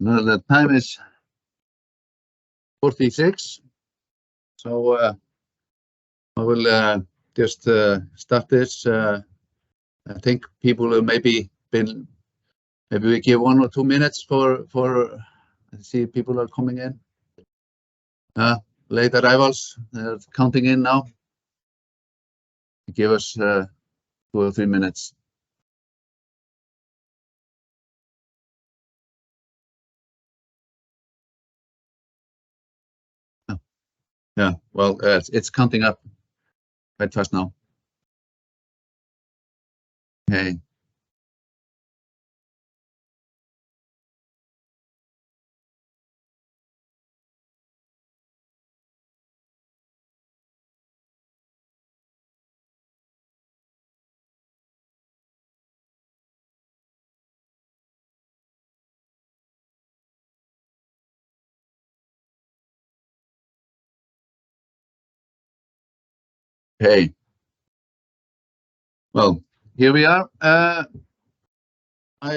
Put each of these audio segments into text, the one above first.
Now the time is 46, so I will just start this. I think people will maybe we give 1 or 2 minutes for I see people are coming in. Late arrivals, they're counting in now. Give us 2 or 3 minutes. Yeah, well, it's counting up quite fast now. Okay. Okay. Well, here we are. I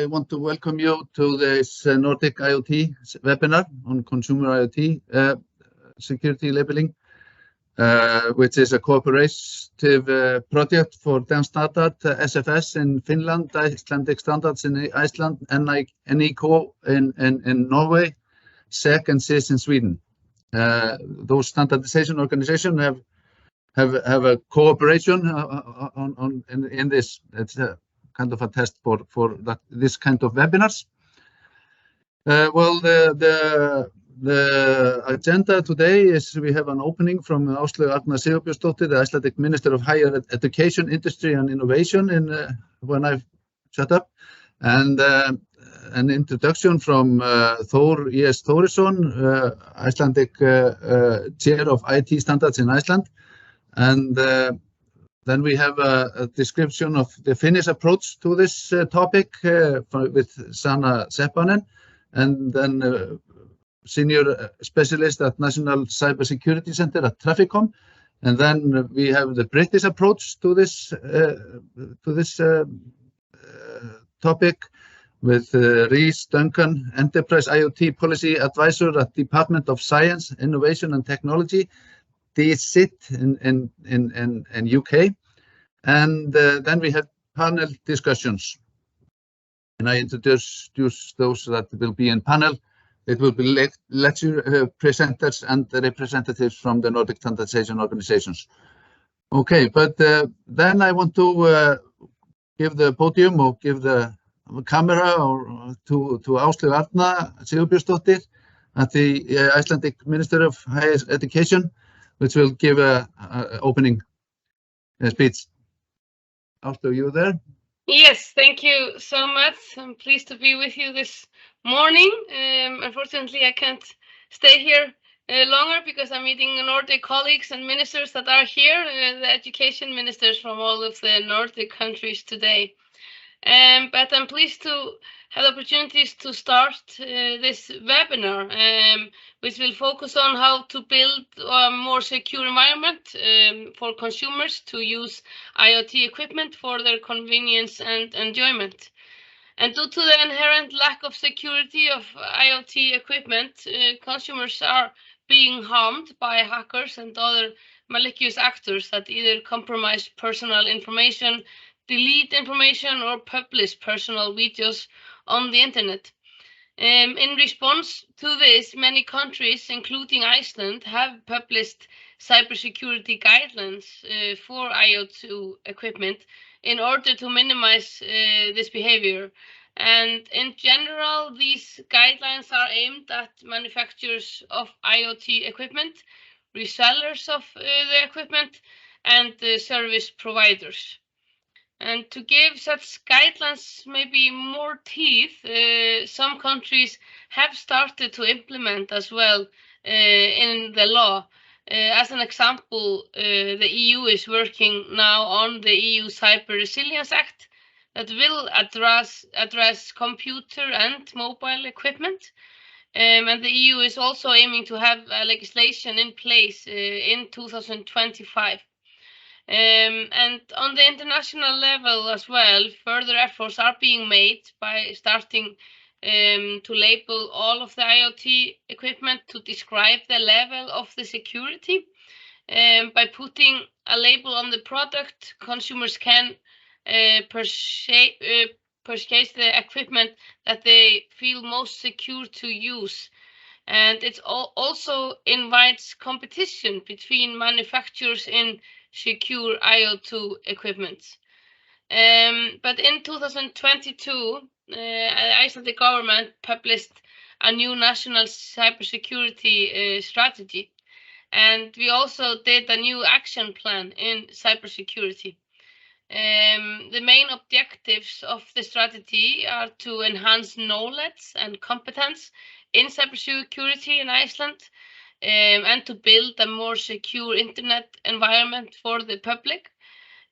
want to welcome you to this Nordic IoT webinar on consumer IoT security labeling, which is a cooperative project for Dan Standard, SFS in Finland, Icelandic Standards in Iceland, NICO in Norway, SEC and CIS in Sweden. Those standardization organizations have a cooperation in this. It's kind of a test for this kind of webinars. Well, the agenda today is we have an opening from Áslaug Arna Sigurbjörnsdóttir, the Icelandic Minister of Higher Education, Industry and Innovation when I shut up, and an introduction from Thor E.S. Thorisson, Icelandic Chair of IT Standards in Iceland. And then we have a description of the Finnish approach to this topic with Sanna Seppanen, and then senior specialist at National Cybersecurity Center at Traficom. And then we have the British approach to this topic with Rhys Duncan, Enterprise IoT Policy Advisor at Department of Science, Innovation and Technology, DSIT in UK, and then we have panel discussions. And I introduce those that will be in panel. It will be lecture presenters and the representatives from the Nordic standardization organizations. Okay, but then I want to give the podium or give the camera to Áslaug Arna Sigurbjörnsdóttir at the Icelandic Minister of Higher Education, which will give an opening speech. Áslaug, you there? Yes, thank you so much. I'm pleased to be with you this morning. Unfortunately, I can't stay here longer because I'm meeting Nordic colleagues and ministers that are here, the education ministers from all of the Nordic countries today. But I'm pleased to have opportunities to start this webinar, which will focus on how to build a more secure environment for consumers to use IoT equipment for their convenience and enjoyment. And due to the inherent lack of security of IoT equipment, consumers are being harmed by hackers and other malicious actors that either compromise personal information, delete information, or publish personal videos on the internet. In response to this, many countries, including Iceland, have published cybersecurity guidelines for IoT equipment in order to minimize this behavior. And in general, these guidelines are aimed at manufacturers of IoT equipment, resellers of the equipment, and service providers. And to give such guidelines maybe more teeth, some countries have started to implement as well in the law. As an example, the EU is working now on the EU Cyber Resilience Act that will address computer and mobile equipment. And the EU is also aiming to have legislation in place in 2025. And on the international level as well, further efforts are being made by starting to label all of the IoT equipment to describe the level of the security. By putting a label on the product, consumers can purchase the equipment that they feel most secure to use. And it also invites competition between manufacturers in secure IoT equipment. But in 2022, Icelandic government published a new national cybersecurity strategy. And we also did a new action plan in cybersecurity. The main objectives of the strategy are to enhance knowledge and competence in cybersecurity in Iceland, and to build a more secure internet environment for the public.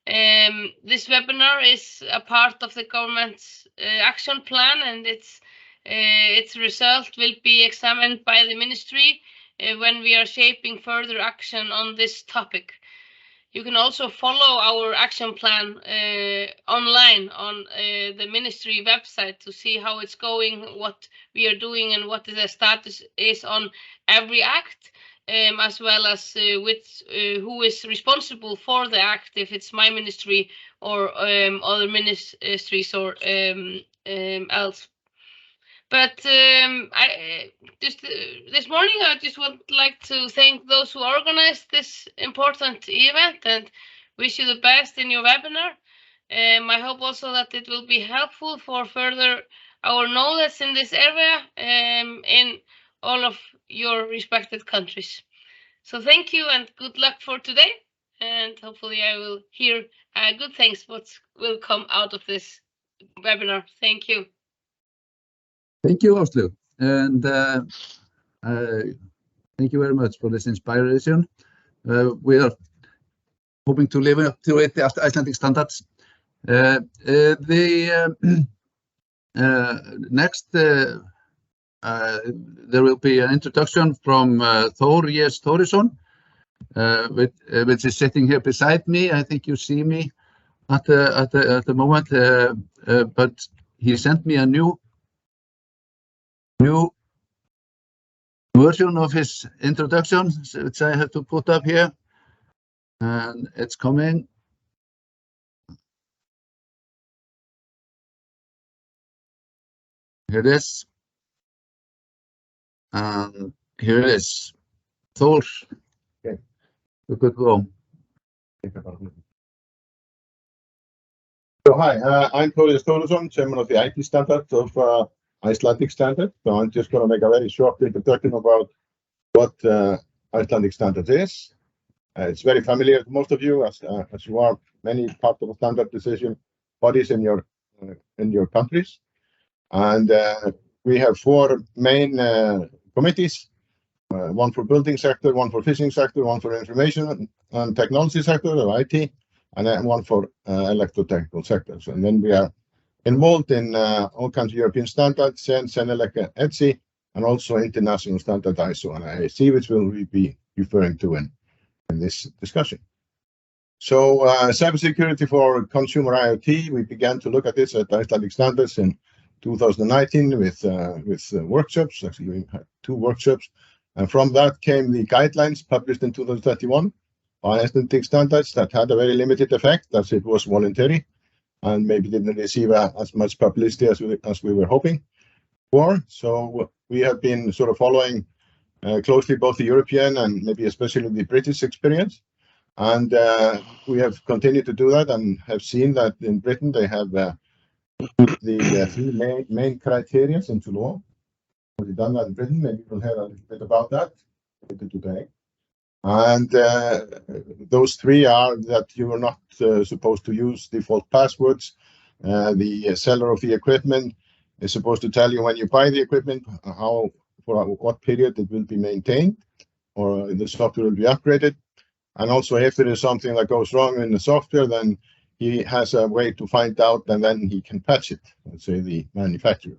This webinar is a part of the government's action plan, and its result will be examined by the ministry when we are shaping further action on this topic. You can also follow our action plan online on the ministry website to see how it's going, what we are doing, and what the status is on every act, as well as who is responsible for the act, if it's my ministry or other ministries or else. But this morning, I just would like to thank those who organized this important event and wish you the best in your webinar. I hope also that it will be helpful for further our knowledge in this area in all of your respected countries. So thank you and good luck for today. And hopefully I will hear good things what will come out of this webinar. Thank you. Thank you, Áslaug, and thank you very much for this inspiration. We are hoping to live up to it, the Icelandic standards. Next, there will be an introduction from Thor Thorisson, which is sitting here beside me. I think you see me at the moment, but he sent me a new version of his introduction, which I have to put up here, and it's coming. Here it is, and here it is. Thor, okay, you could go. So hi, I'm Thor Thorisson, chairman of the IT standard of Icelandic standard. So I'm just going to make a very short introduction about what Icelandic standard is. It's very familiar to most of you, as you are many part of the standard decision bodies in your countries. And we have four main committees: one for building sector, one for fishing sector, one for information and technology sector, or IT, and then one for electrotechnical sectors. And then we are involved in all kinds of European standards, CEN-ELEC, ETSI, and also international standard ISO and IAC, which we'll be referring to in this discussion. So cybersecurity for consumer IoT, we began to look at this at Icelandic standards in 2019 with workshops. Actually, we had 2 workshops, and from that came the guidelines published in 2021 by Icelandic standards that had a very limited effect, as it was voluntary and maybe didn't receive as much publicity as we were hoping for. So we have been sort of following closely both the European and maybe especially the British experience, and we have continued to do that and have seen that in Britain they have put the 3 main criteria into law. We've done that in Britain. Maybe we'll hear a little bit about that later today. And those 3 are that you are not supposed to use default passwords. The seller of the equipment is supposed to tell you when you buy the equipment for what period it will be maintained or the software will be upgraded. And also, if there is something that goes wrong in the software, then he has a way to find out, and then he can patch it, let's say the manufacturer.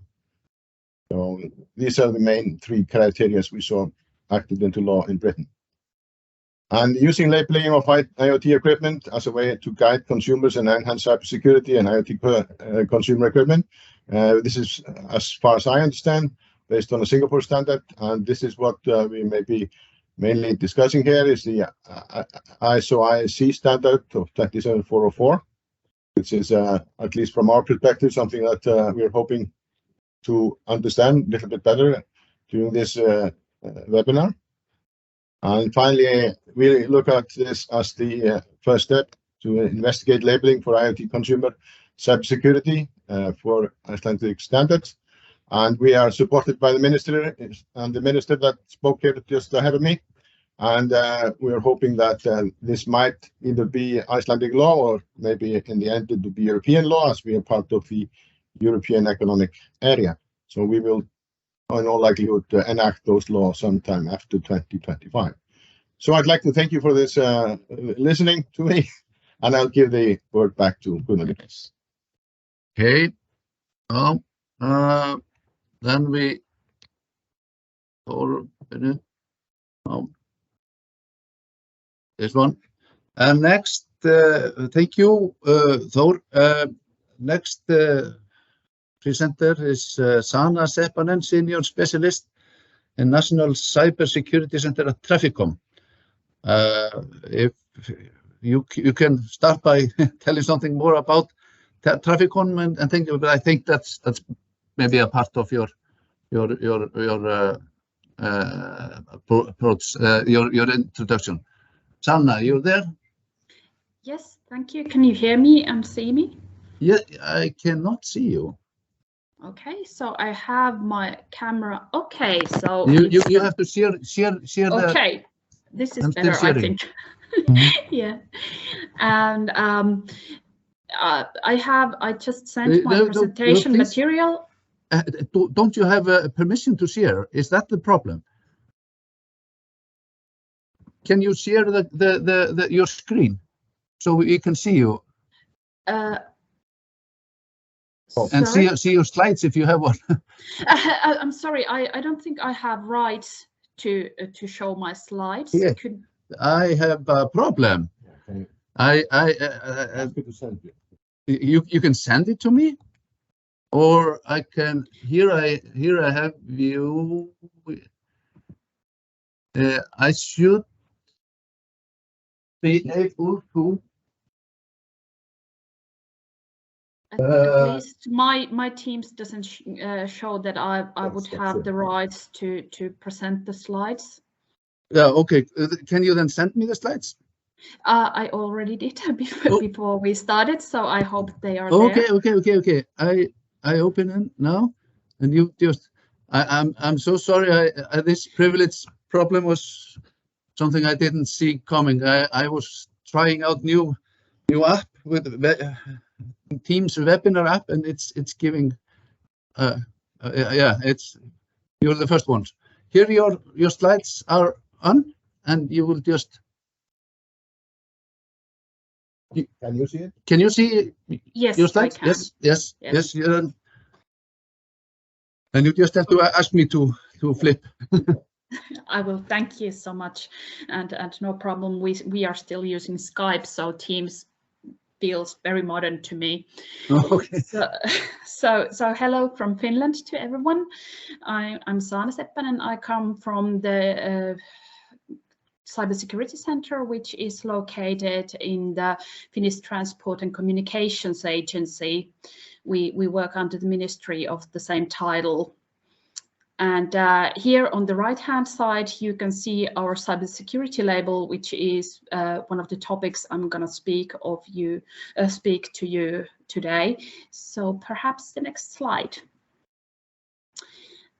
So these are the main 3 criteria we saw acted into law in Britain. And using labeling of IoT equipment as a way to guide consumers and enhance cybersecurity and IoT consumer equipment. This is, as far as I understand, based on a Singapore standard, and this is what we may be mainly discussing here is the ISO/IEC standard of 27404, which is, at least from our perspective, something that we're hoping to understand a little bit better during this webinar. And finally, we look at this as the first step to investigate labeling for IoT consumer cybersecurity for Icelandic standards. And we are supported by the minister and the minister that spoke here just ahead of me. And we are hoping that this might either be Icelandic law or maybe in the end it will be European law, as we are part of the European Economic Area. So we will, in all likelihood, enact those laws sometime after 2025. So I'd like to thank you for this listening to me, and I'll give the word back to Gunnar. Okay. Then we this one. And next, thank you, Thor. Next presenter is Sana Seppanen, Senior Specialist in National Cybersecurity Center at Traficom. If you can start by telling something more about Traficom and think, but I think that's maybe a part of your approach, your introduction. Sana, you're there? Yes, thank you. Can you hear me and see me? Yeah, I cannot see you. Okay, so I have my camera. Okay, so you have to share okay, this is better, I think. Yeah, and I just sent my presentation material. Don't you have permission to share? Is that the problem? Can you share your screen so we can see you? And see your slides if you have one. I'm sorry, I don't think I have rights to show my slides. Yeah. I have a problem. Okay. You can send it to me, or I can. Here I have you. I should be able to. At least my Teams doesn't show that I would have the rights to present the slides. Yeah. Okay. Can you then send me the slides? I already did before we started, so I hope they are there. Okay. I open it now, and you just. I'm so sorry. This privilege problem was something I didn't see coming. I was trying out new app with Teams webinar app, and it's giving. Yeah, you're the first ones. Here your slides are on, and you will just. Can you see it? Can you see yes, your slides? I can. Yes. And you just have to ask me to flip. I will. Thank you so much, and no problem. We are still using Skype, so Teams feels very modern to me. Okay. So hello from Finland to everyone. I'm Sana Seppanen. I come from the Cybersecurity Center, which is located in the Finnish Transport and Communications Agency. We work under the ministry of the same title. And here on the right-hand side, you can see our cybersecurity label, which is one of the topics I'm going to speak to you today. So perhaps the next slide.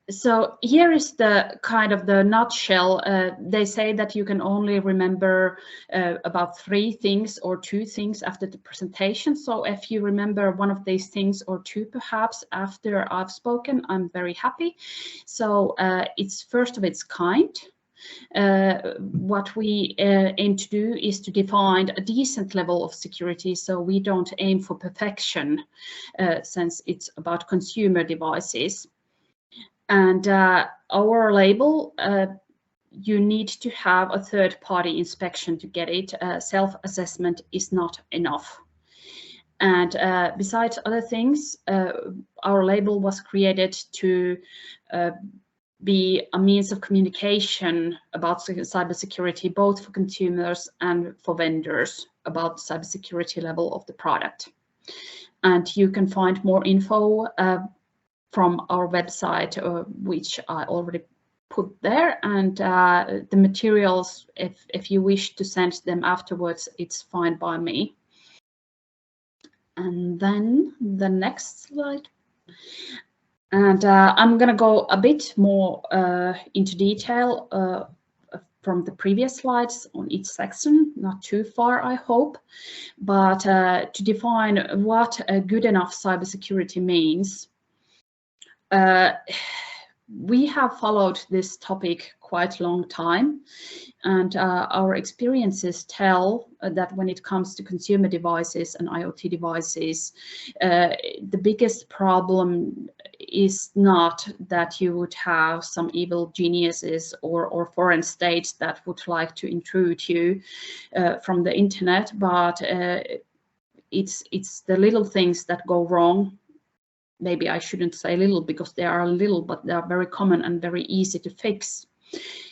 So here is the kind of the nutshell. They say that you can only remember about 3 things or 2 things after the presentation. So if you remember one of these things or 2 perhaps after I've spoken, I'm very happy. So it's first of its kind. What we aim to do is to define a decent level of security. So we don't aim for perfection since it's about consumer devices. And our label you need to have a third-party inspection to get it. Self-assessment is not enough. And besides other things, our label was created to be a means of communication about cybersecurity, both for consumers and for vendors, about the cybersecurity level of the product. And you can find more info from our website, which I already put there. And the materials, if you wish to send them afterwards, it's fine by me. And then the next slide. And I'm going to go a bit more into detail from the previous slides on each section, not too far, I hope, but to define what a good enough cybersecurity means. We have followed this topic quite a long time, and our experiences tell that when it comes to consumer devices and IoT devices, the biggest problem is not that you would have some evil geniuses or foreign states that would like to intrude you from the internet, but it's the little things that go wrong. Maybe I shouldn't say little because they are little, but they are very common and very easy to fix.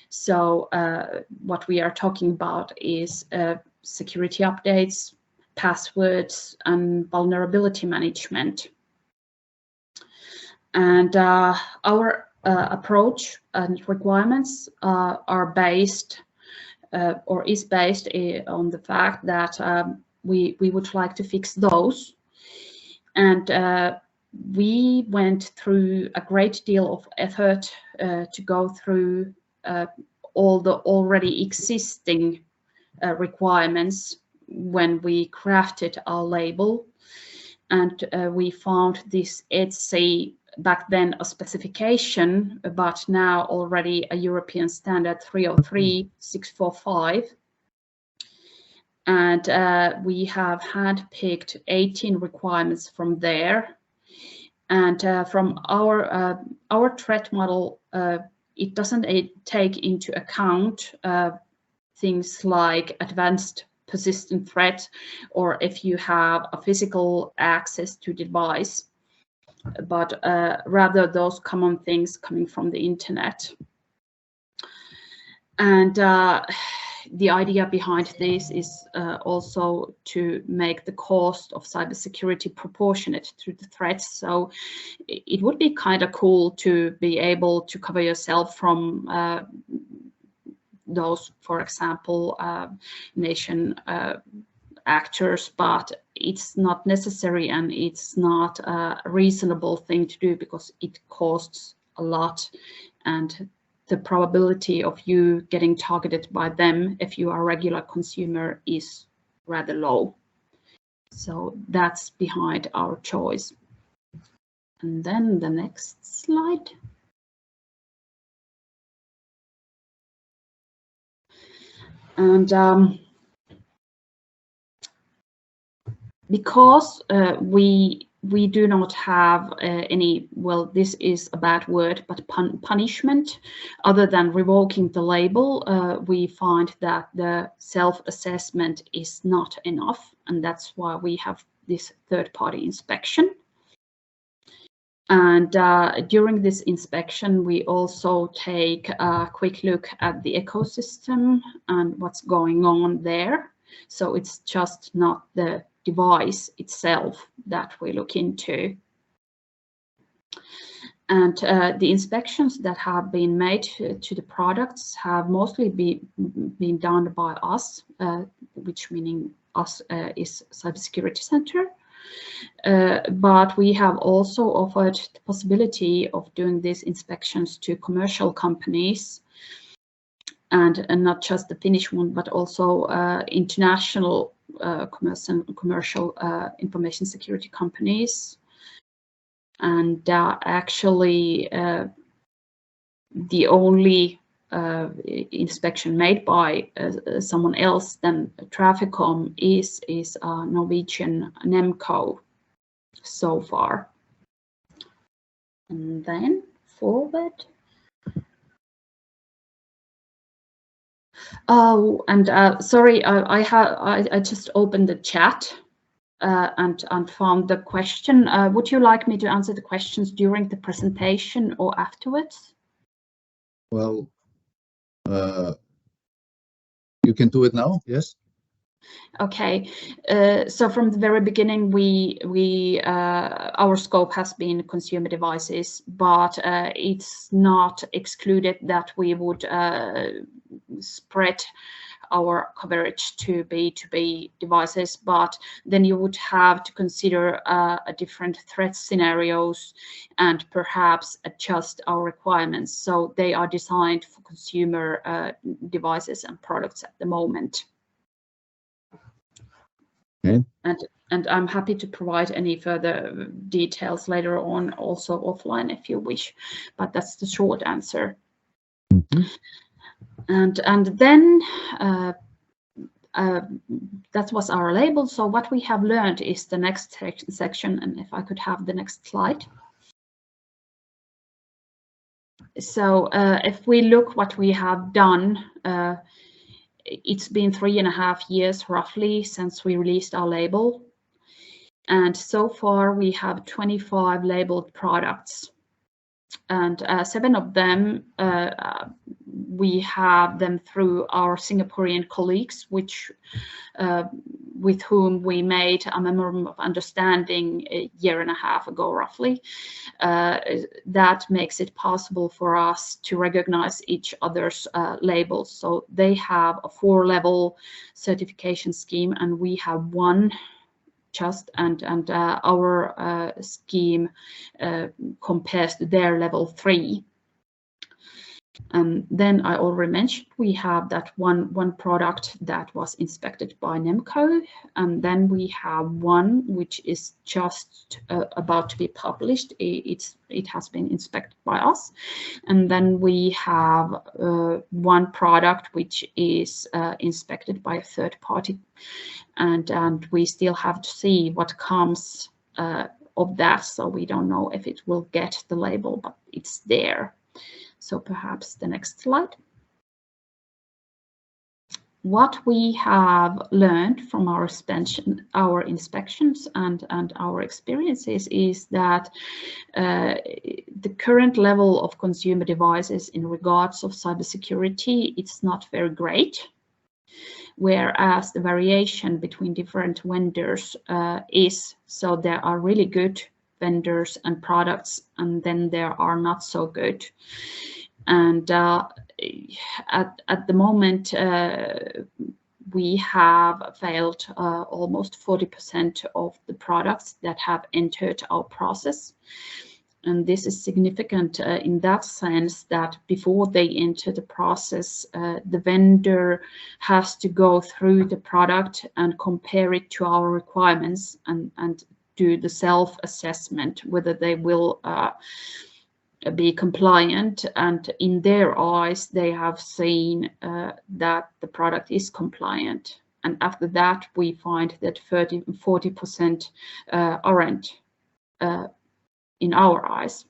So what we are talking about is security updates, passwords, and vulnerability management. And our approach and requirements are based or is based on the fact that we would like to fix those. And we went through a great deal of effort to go through all the already existing requirements when we crafted our label. And we found this ETSI, back then a specification, but now already a European standard 303-645. And we have handpicked 18 requirements from there. And from our threat model, it doesn't take into account things like advanced persistent threat, or if you have a physical access to the device, but rather those common things coming from the internet. And the idea behind this is also to make the cost of cybersecurity proportionate to the threats. So it would be kind of cool to be able to cover yourself from those, for example, nation actors, but it's not necessary and it's not a reasonable thing to do because it costs a lot, and the probability of you getting targeted by them if you are a regular consumer is rather low. So that's behind our choice. And then the next slide. And because we do not have any, well, this is a bad word, but punishment, other than revoking the label, we find that the self-assessment is not enough, and that's why we have this third-party inspection. And during this inspection, we also take a quick look at the ecosystem and what's going on there. So it's just not the device itself that we look into. And the inspections that have been made to the products have mostly been done by us, which meaning us is Cybersecurity Center. But we have also offered the possibility of doing these inspections to commercial companies, and not just the Finnish one, but also international commercial information security companies. And actually, the only inspection made by someone else than Traficom is Norwegian Nemco so far. And then forward. Oh, and sorry, I just opened the chat and found the question. Would you like me to answer the questions during the presentation or afterwards? Well, you can do it now. Yes. Okay, so from the very beginning, our scope has been consumer devices, but it's not excluded that we would spread our coverage to B2B devices, but then you would have to consider different threat scenarios and perhaps adjust our requirements. So they are designed for consumer devices and products at the moment. Okay. And I'm happy to provide any further details later on, also offline if you wish, but that's the short answer. Mm-hmm. And then that was our label. So what we have learned is the next section, and if I could have the next slide. So if we look what we have done, it's been 3.5 years roughly since we released our label. And so far we have 25 labeled products. And 7 of them, we have them through our Singaporean colleagues, with whom we made a memorandum of understanding 1.5 years ago, roughly. That makes it possible for us to recognize each other's labels. So they have a 4-level certification scheme, and we have one just, and our scheme compares to their level 3. Then I already mentioned we have that one product that was inspected by NEMCO, and then we have one which is just about to be published. It has been inspected by us, and then we have one product which is inspected by a third party, and we still have to see what comes of that. So we don't know if it will get the label, but it's there. So perhaps the next slide. What we have learned from our inspections and our experiences is that the current level of consumer devices in regards of cybersecurity, it's not very great, whereas the variation between different vendors is. So there are really good vendors and products, and then there are not so good. And at the moment, we have failed almost 40% of the products that have entered our process. And this is significant in that sense that before they enter the process, the vendor has to go through the product and compare it to our requirements and do the self-assessment whether they will be compliant, and in their eyes they have seen that the product is compliant, and after that we find that 40% aren't in our eyes.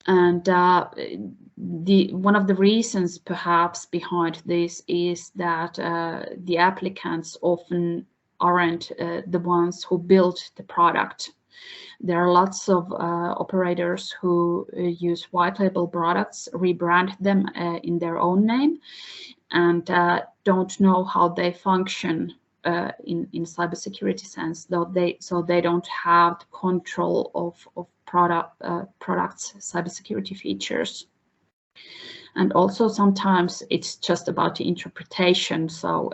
And one of the reasons perhaps behind this is that the applicants often aren't the ones who built the product. There are lots of operators who use white label products, rebrand them in their own name, and don't know how they function in cybersecurity sense. So they don't have the control of products' cybersecurity features. And also sometimes it's just about the interpretation. So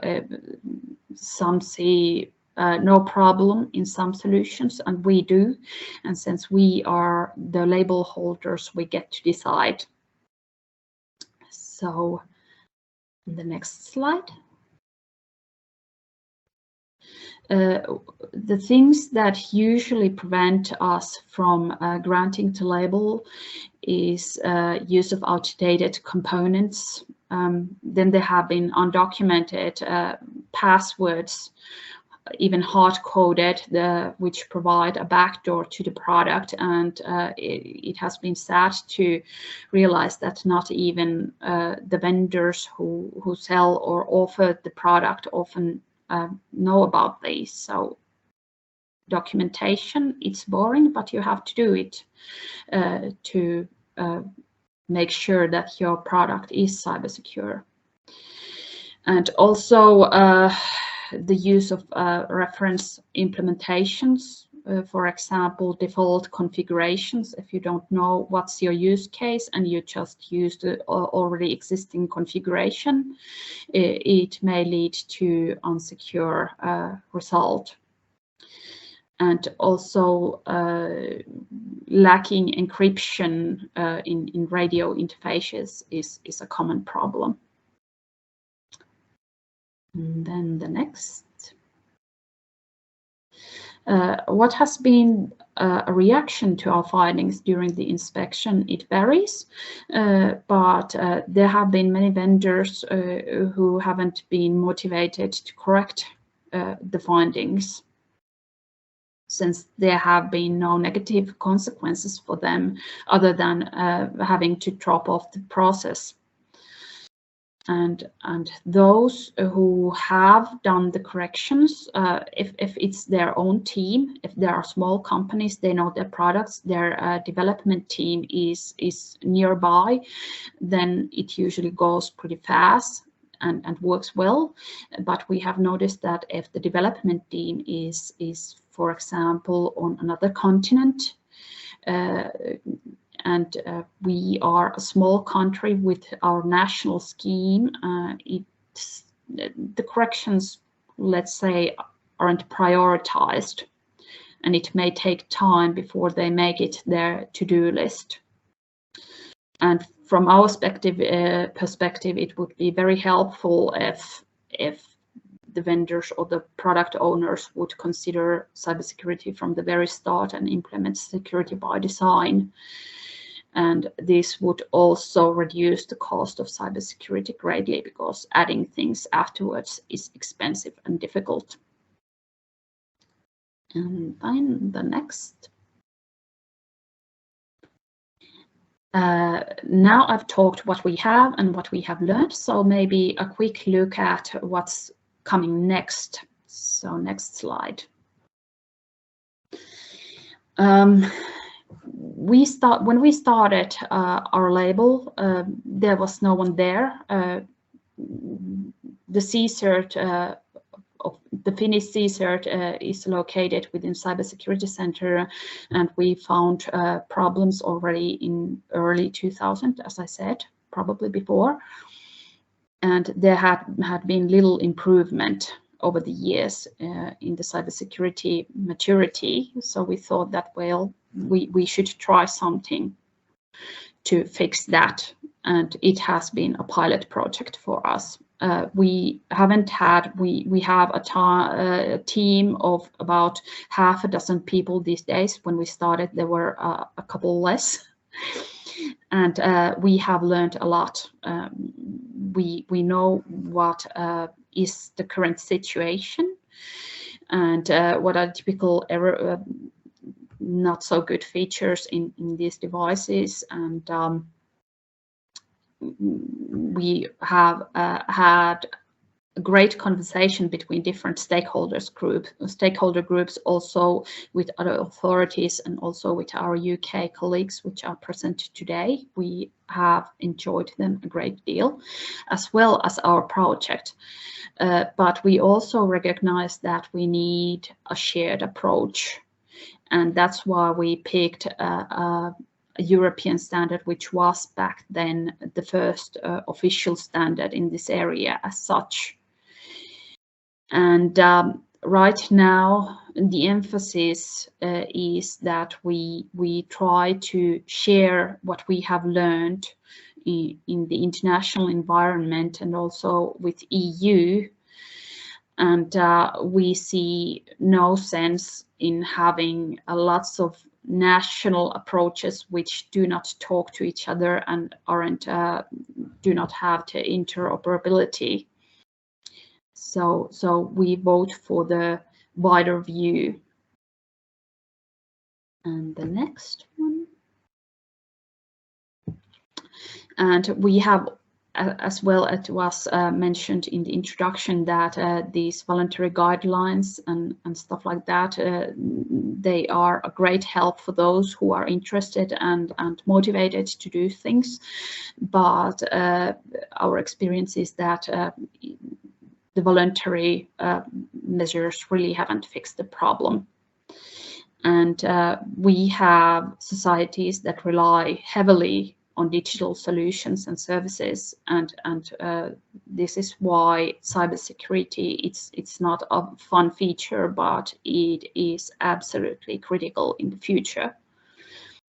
some see no problem in some solutions, and we do. And since we are the label holders, we get to decide. So the next slide. The things that usually prevent us from granting the label is use of outdated components. Then there have been undocumented passwords even hard-coded, which provide a backdoor to the product, and it has been sad to realize that not even the vendors who sell or offer the product often know about these. So documentation, it's boring, but you have to do it to make sure that your product is cyber secure. And also the use of reference implementations, for example, default configurations. If you don't know what's your use case and you just use the already existing configuration, it may lead to unsecure result. And also lacking encryption in radio interfaces is a common problem. And then the next. What has been a reaction to our findings during the inspection? It varies, but there have been many vendors who haven't been motivated to correct the findings, since there have been no negative consequences for them other than having to drop off the process. And those who have done the corrections, if it's their own team, if there are small companies, they know their products, their development team is nearby, then it usually goes pretty fast and works well. But we have noticed that if the development team is for example, on another continent, and we are a small country with our national scheme, the corrections, let's say, aren't prioritized, and it may take time before they make it their to-do list. And from our perspective, it would be very helpful if the vendors or the product owners would consider cybersecurity from the very start and implement security by design. And this would also reduce the cost of cybersecurity greatly, because adding things afterwards is expensive and difficult. And then the next. Now I've talked what we have and what we have learned, so maybe a quick look at what's coming next. So next slide. When we started our label, there was no one there. The CSERT of the Finnish CSERT is located within Cybersecurity Center, and we found problems already in early 2000, as I said, probably before. And there had been little improvement over the years in the cybersecurity maturity. So we thought that, well, we should try something to fix that. And it has been a pilot project for us. We have a team of about half a dozen people these days. When we started, there were a couple less. And we have learned a lot. We know what is the current situation and what are typical not so good features in these devices. And we have had a great conversation between different stakeholder groups, also with other authorities and also with our UK colleagues, which are present today. We have enjoyed them a great deal, as well as our project. But we also recognize that we need a shared approach. And that's why we picked a European standard, which was back then the first official standard in this area as such. And right now, the emphasis is that we try to share what we have learned in the international environment and also with EU. And we see no sense in having lots of national approaches which do not talk to each other and do not have the interoperability. So we vote for the wider view. And the next one. And we have, as well, it was mentioned in the introduction that these voluntary guidelines and stuff like that, they are a great help for those who are interested and motivated to do things. But our experience is that the voluntary measures really haven't fixed the problem. And we have societies that rely heavily on digital solutions and services, and this is why cybersecurity, it's not a fun feature, but it is absolutely critical in the future.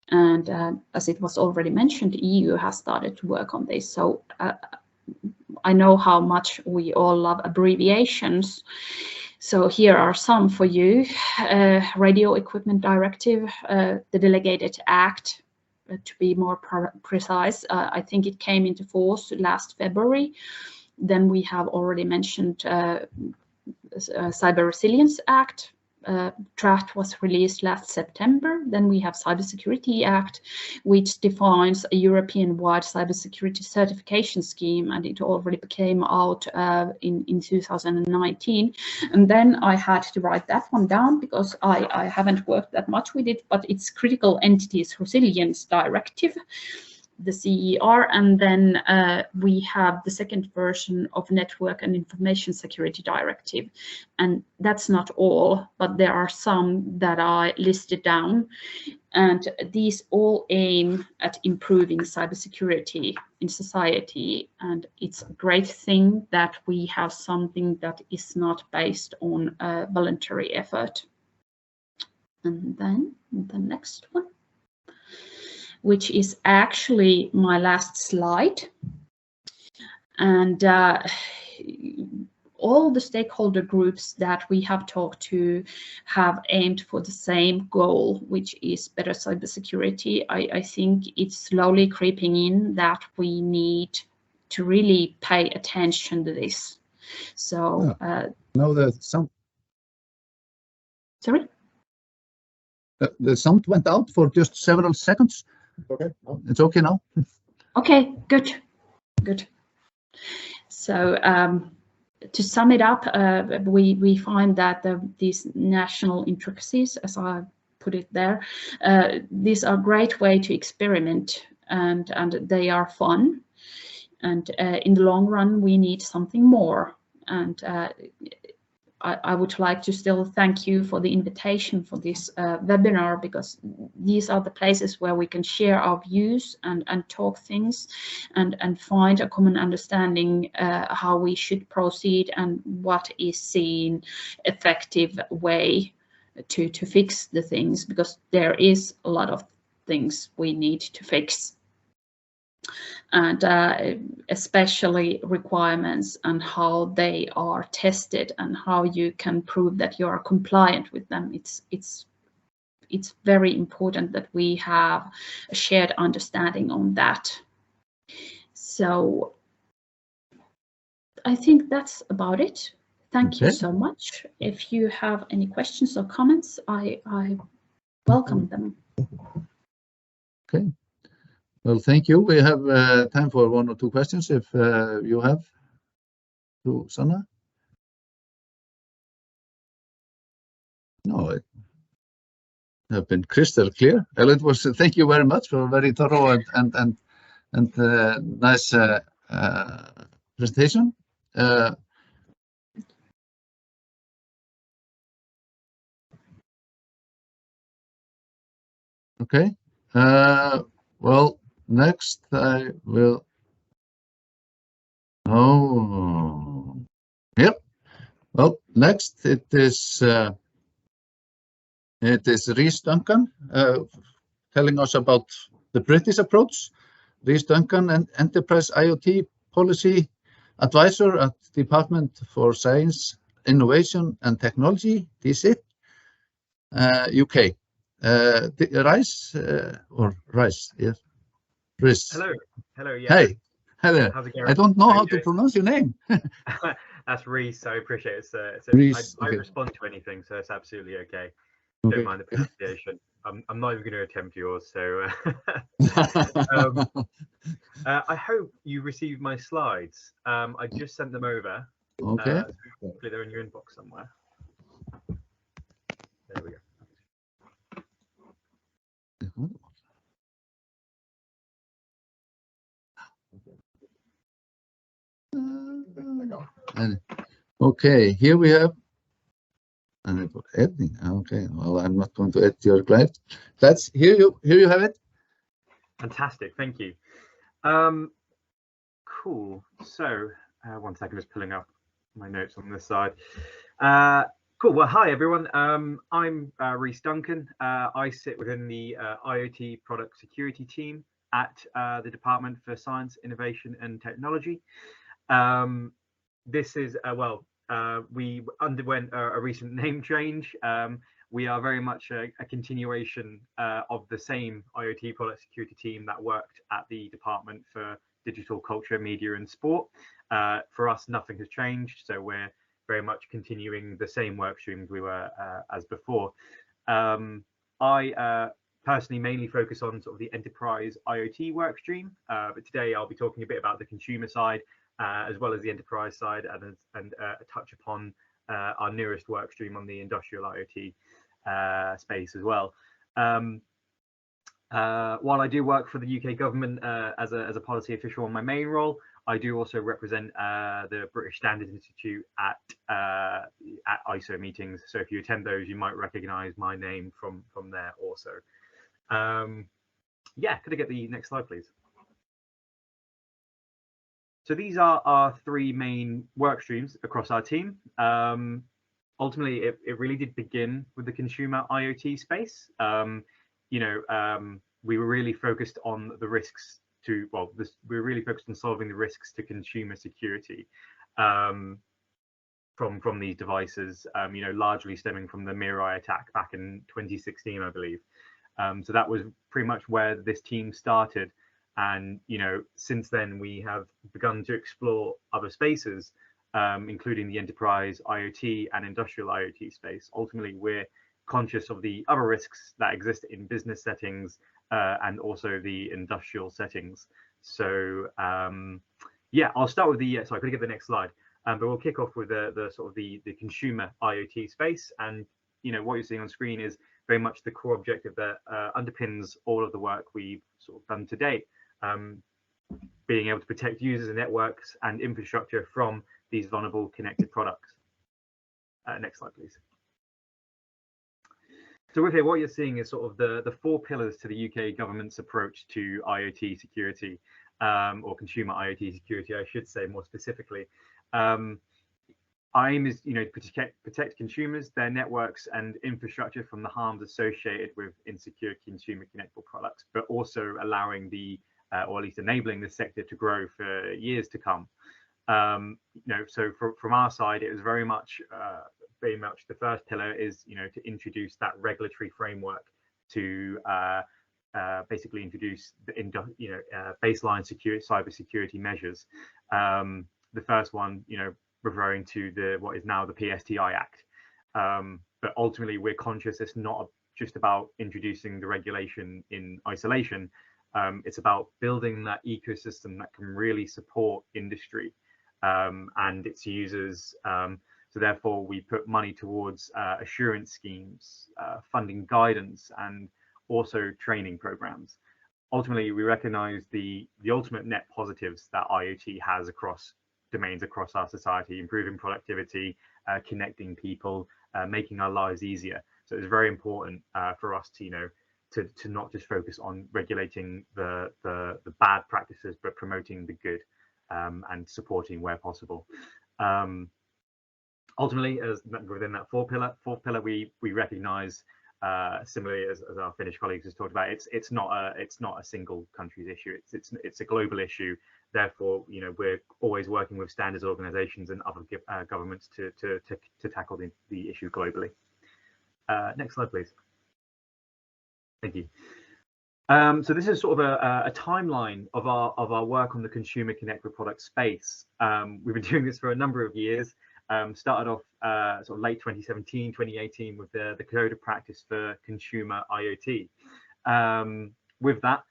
And as it was already mentioned, the EU has started to work on this. So I know how much we all love abbreviations. So here are some for you. Radio Equipment Directive, the Delegated Act, to be more precise, I think it came into force last February. Then we have already mentioned Cyber Resilience Act. Draft was released last September. Then we have Cybersecurity Act, which defines a European-wide cybersecurity certification scheme, and it already came out in 2019. And then I had to write that one down because I haven't worked that much with it, but it's Critical Entities Resilience Directive, the CER, and then we have the second version of Network and Information Security Directive. And that's not all, but there are some that I listed down. And these all aim at improving cybersecurity in society. And it's a great thing that we have something that is not based on voluntary effort. And then the next one, which is actually my last slide. And all the stakeholder groups that we have talked to have aimed for the same goal, which is better cybersecurity. I think it's slowly creeping in that we need to really pay attention to this. So no, the sound. Sorry? The sound went out for just several seconds. Okay. No. It's okay now. Okay, good. So to sum it up, we find that these national intricacies, as I put it there, these are a great way to experiment, and they are fun. And in the long run, we need something more. And I would like to still thank you for the invitation for this webinar, because these are the places where we can share our views and talk things and find a common understanding how we should proceed and what is seen effective way to fix the things, because there is a lot of things we need to fix. And especially requirements and how they are tested and how you can prove that you are compliant with them. It's very important that we have a shared understanding on that. So I think that's about it. Thank you so much. If you have any questions or comments, I welcome them. Okay. Well, thank you. We have time for one or two questions if you have to Sanna. No, it have been crystal clear. Well, it was. Thank you very much for a very thorough and nice presentation. Okay. Well. Next, I will. Oh, yep. Well, next it is Rhys Duncan telling us about the British approach. Rhys Duncan, an Enterprise IoT Policy Advisor at Department for Science, Innovation and Technology, DCIT, UK. Rhys, yes. Rhys. Hello, yeah. Hey, hi there. How's it going? I don't know how to pronounce your name. That's Reese. I appreciate it. Reese, I okay. respond to anything, so it's absolutely okay. Okay. Don't mind the pronunciation. I'm not even going to attempt yours. So I hope you received my slides. I just sent them over. Okay. Hopefully they're in your inbox somewhere. There we go. Okay, here we have. And I put editing. Okay, well, I'm not going to edit your slide. That's here. You have it. Fantastic, thank you. Cool. So 1 second, just pulling up my notes on this side. Cool. Well, hi everyone. I'm Reese Duncan. I sit within the IoT product security team at the Department for Science, Innovation and Technology. This is we underwent a recent name change. We are very much a continuation of the same IoT product security team that worked at the Department for Digital Culture, Media and Sport. For us, nothing has changed, so we're very much continuing the same work streams we were as before. I personally mainly focus on sort of the enterprise IoT work stream, but today I'll be talking a bit about the consumer side as well as the enterprise side, and touch upon our newest work stream on the industrial IoT space as well. While I do work for the UK government as a policy official on my main role, I do also represent the British Standards Institute at ISO meetings. So if you attend those, you might recognise my name from there also. Yeah, could I get the next slide, please? So these are our 3 main work streams across our team. Ultimately, it really did begin with the consumer IoT space. We were really focused on the risks to, we were really focused on solving the risks to consumer security from these devices, largely stemming from the Mirai attack back in 2016, I believe. So that was pretty much where this team started. And, since then we have begun to explore other spaces, including the enterprise IoT and industrial IoT space. Ultimately, we're conscious of the other risks that exist in business settings and also the industrial settings. So yeah, I'll start with the, sorry, could I get the next slide? But we'll kick off with the sort of the consumer IoT space. And what you're seeing on screen is very much the core objective that underpins all of the work we've sort of done to date. Being able to protect users and networks and infrastructure from these vulnerable connected products. Next slide, please. So with here, what you're seeing is sort of the 4 pillars to the UK government's approach to IoT security, or consumer IoT security, I should say more specifically. Our aim is, to protect consumers, their networks and infrastructure from the harms associated with insecure consumer connectable products, but also allowing or at least enabling the sector to grow for years to come. So from our side, it was very much the first pillar is, to introduce that regulatory framework to basically introduce the baseline cybersecurity measures. The first one, referring to what is now the PSTI Act. But ultimately, we're conscious it's not just about introducing the regulation in isolation. It's about building that ecosystem that can really support industry and its users. So therefore, we put money towards assurance schemes, funding guidance, and also training programs. Ultimately, we recognize the ultimate net positives that IoT has across domains across our society, improving productivity, connecting people, making our lives easier. So it's very important for us to, to not just focus on regulating the bad practices, but promoting the good and supporting where possible. Ultimately, as within that fourth pillar, we recognize, similarly as our Finnish colleagues has talked about, it's not a single country's issue. It's a global issue. Therefore, we're always working with standards organizations and other governments to tackle the issue globally. Next slide, please. Thank you. So this is sort of a timeline of our work on the consumer connected product space. We've been doing this for a number of years. Started off sort of late 2017, 2018 with the code of practice for consumer IoT. With that,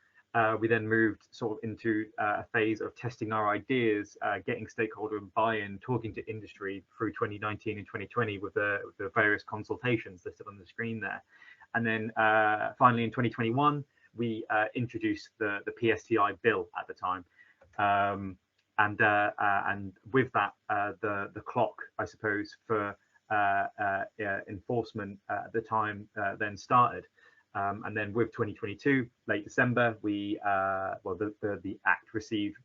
we then moved sort of into a phase of testing our ideas, getting stakeholder buy-in, talking to industry through 2019 and 2020 with the various consultations listed on the screen there. And then finally in 2021, we introduced the PSTI bill at the time. And with that, the clock, I suppose, for enforcement at the time then started. And then with 2022, late December, we the Act received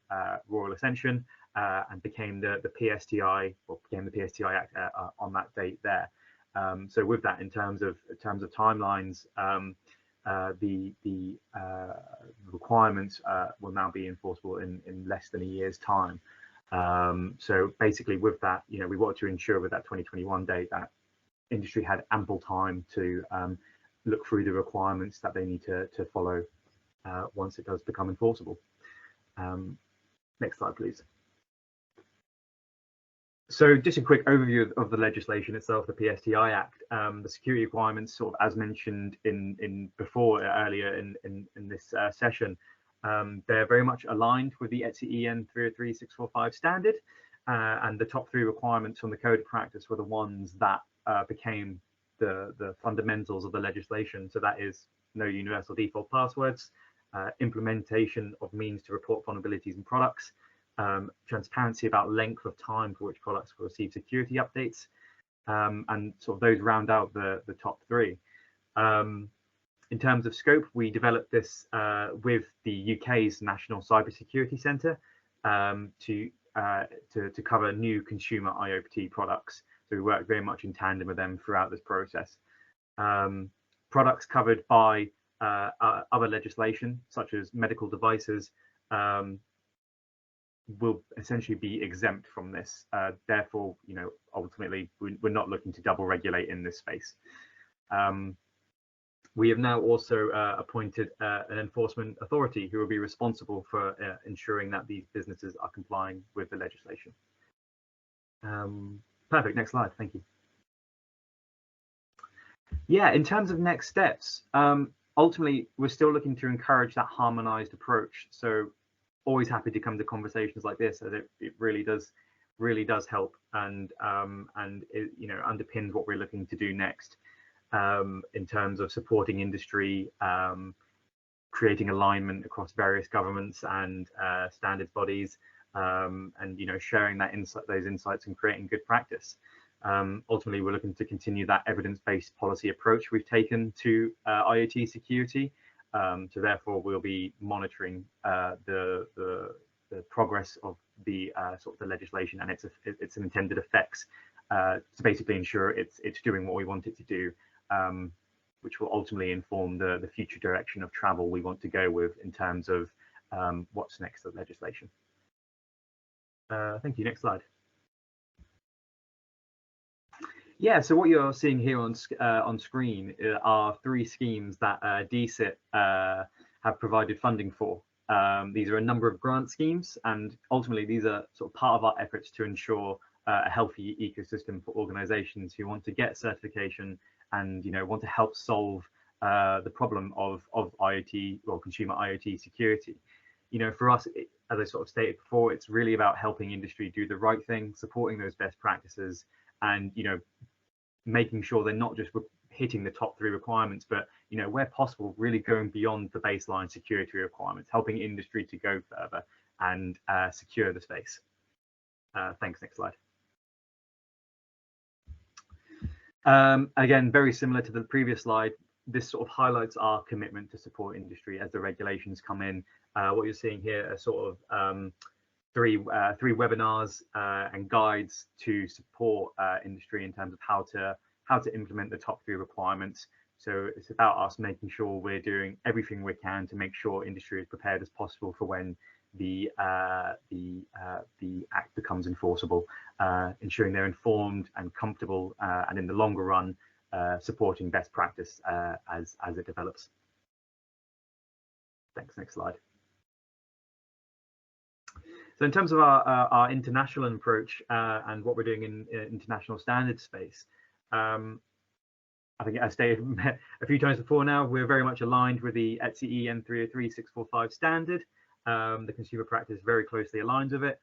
royal ascension and became the PSTI, or became the PSTI Act on that date there. So with that, in terms of timelines, the requirements will now be enforceable in less than a year's time. So basically, with that, we wanted to ensure with that 2021 date that industry had ample time to look through the requirements that they need to follow once it does become enforceable. Next slide, please. So just a quick overview of the legislation itself, the PSTI Act. The security requirements, sort of as mentioned earlier in this session, they're very much aligned with the ETSI EN 303645 standard, and the top three requirements from the code of practice were the ones that became the fundamentals of the legislation. So that is no universal default passwords, implementation of means to report vulnerabilities in products, transparency about length of time for which products will receive security updates, and sort of those round out the top three. In terms of scope, we developed this with the UK's National Cybersecurity Centre to cover new consumer IoT products. So we worked very much in tandem with them throughout this process. Products covered by other legislation, such as medical devices, will essentially be exempt from this. Therefore, ultimately, we're not looking to double regulate in this space. We have now also appointed an enforcement authority who will be responsible for ensuring that these businesses are complying with the legislation. Perfect. Next slide. Thank you. Yeah, in terms of next steps, ultimately, we're still looking to encourage that harmonized approach. So always happy to come to conversations like this, as it really does help, and it underpins what we're looking to do next in terms of supporting industry, creating alignment across various governments and standards bodies, and sharing those insights and creating good practice. Ultimately, we're looking to continue that evidence-based policy approach we've taken to IoT security. So therefore, we'll be monitoring the progress of the sort of the legislation and its intended effects to basically ensure it's doing what we want it to do, which will ultimately inform the future direction of travel we want to go with in terms of what's next of legislation. Thank you. Next slide. Yeah, so what you're seeing here on screen are three schemes that DCIT have provided funding for. These are a number of grant schemes, and ultimately these are sort of part of our efforts to ensure a healthy ecosystem for organizations who want to get certification and want to help solve the problem of IoT or consumer IoT security. For us, as I sort of stated before, it's really about helping industry do the right thing, supporting those best practices, and making sure they're not just hitting the top three requirements, but where possible, really going beyond the baseline security requirements, helping industry to go further and secure the space. Thanks. Next slide. Again, very similar to the previous slide, this sort of highlights our commitment to support industry as the regulations come in. What you're seeing here are sort of three webinars and guides to support industry in terms of how to implement the top three requirements. So it's about us making sure we're doing everything we can to make sure industry is prepared as possible for when the Act becomes enforceable, ensuring they're informed and comfortable, and in the longer run, supporting best practice as it develops. Thanks. Next slide. So in terms of our international approach and what we're doing in international standards space, I think as stated a few times before now, we're very much aligned with the ETSI EN 303-645 standard. The consumer practice very closely aligns with it.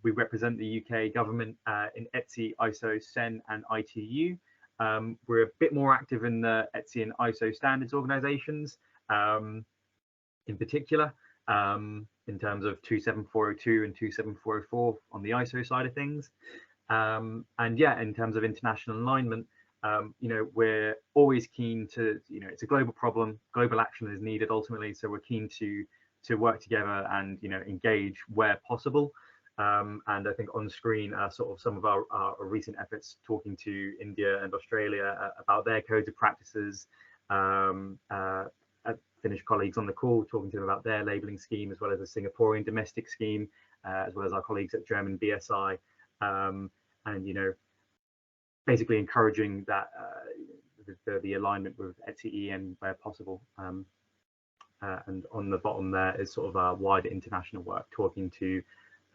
We represent the UK government in ETSI, ISO, CEN and ITU. We're a bit more active in the ETSI and ISO standards organizations, in particular, in terms of 27402 and 27404 on the ISO side of things. And yeah, in terms of international alignment, you know, we're always keen to, you know, it's a global problem, global action is needed ultimately, so we're keen to work together and, you know, engage where possible. And I think on screen are sort of some of our recent efforts talking to India and Australia about their codes of practices. Finnish colleagues on the call talking to them about their labeling scheme, as well as a Singaporean domestic scheme, as well as our colleagues at German BSI, and, you know, basically encouraging that the alignment with ETSI EN where possible. And on the bottom there is sort of our wider international work, talking to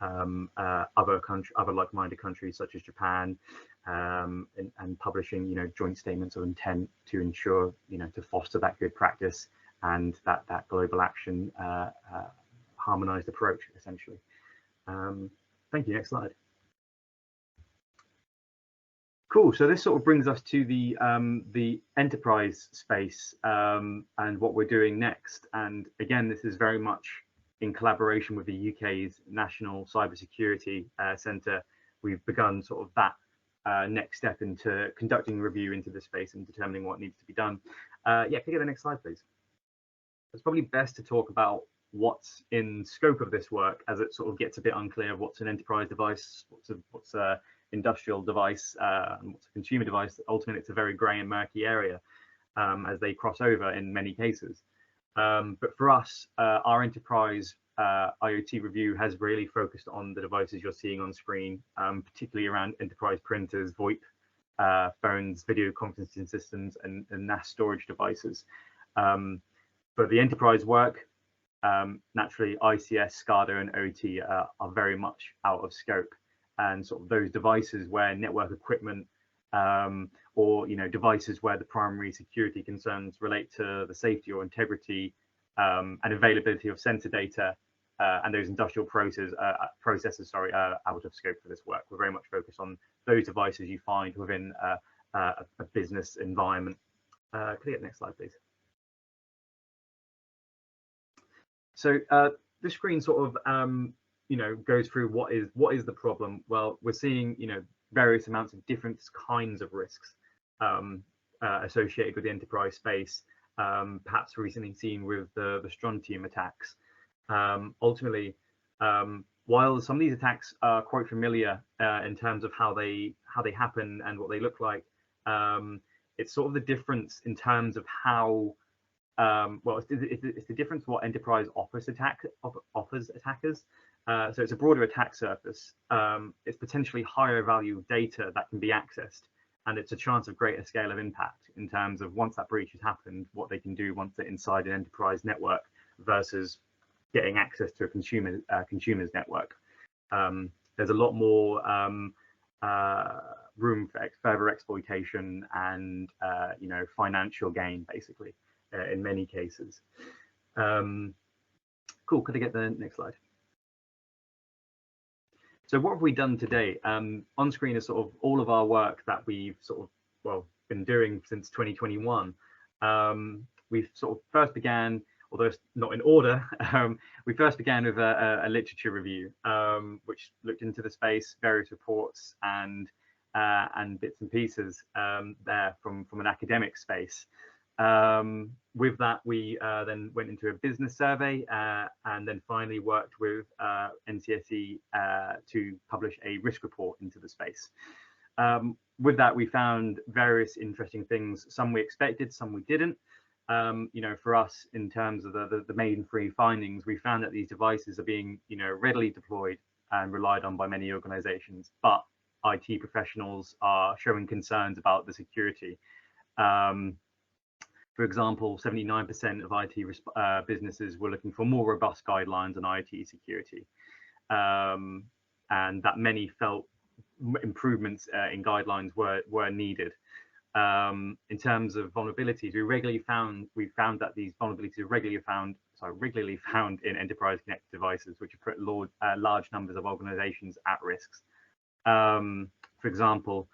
other like-minded countries such as Japan, and publishing, you know, joint statements of intent to ensure, you know, to foster that good practice and that global action harmonized approach, essentially. Thank you. Next slide. Cool. So this sort of brings us to the enterprise space and what we're doing next. And again, this is very much in collaboration with the UK's National Cybersecurity Centre. We've begun sort of that next step into conducting review into this space and determining what needs to be done. Yeah, can you get the next slide, please? It's probably best to talk about what's in scope of this work, as it sort of gets a bit unclear of what's an enterprise device, what's a industrial device, and what's a consumer device. Ultimately, it's a very grey and murky area as they cross over in many cases. But for us, our enterprise IoT review has really focused on the devices you're seeing on screen, particularly around enterprise printers, VoIP phones, video conferencing systems, and NAS storage devices. For the enterprise work, naturally ICS, SCADA and OT are very much out of scope, and sort of those devices where network equipment or, you know, devices where the primary security concerns relate to the safety or integrity and availability of sensor data and those industrial processes are out of scope for this work. We're very much focused on those devices you find within a business environment. Could you get the next slide, please? So this screen sort of you know, goes through what is the problem. Well, we're seeing, you know, various amounts of different kinds of risks associated with the enterprise space, perhaps recently seen with the strontium attacks. Ultimately, while some of these attacks are quite familiar in terms of how they happen and what they look like, it's sort of the difference in terms of how well, it's the difference what enterprise offers attackers. So it's a broader attack surface. It's potentially higher value data that can be accessed, and it's a chance of greater scale of impact in terms of once that breach has happened, what they can do once they're inside an enterprise network versus getting access to a consumer's network. There's a lot more room for further exploitation and you know, financial gain, basically, in many cases. Cool. Could I get the next slide? So what have we done today? On screen is sort of all of our work that we've sort of, well, been doing since 2021. We've sort of first began, although it's not in order, we first began with a literature review, which looked into the space, various reports and bits and pieces there from an academic space. With that, we then went into a business survey and then finally worked with NCSE to publish a risk report into the space. With that, we found various interesting things. Some we expected, some we didn't. You know, for us, in terms of the main three findings, we found that these devices are being, you know, readily deployed and relied on by many organizations, but IT professionals are showing concerns about the security. For example, 79% of IT businesses were looking for more robust guidelines on IoT security, and that many felt improvements in guidelines were needed. In terms of vulnerabilities, we found that these vulnerabilities are regularly found in enterprise connected devices, which have put large numbers of organizations at risk. For example,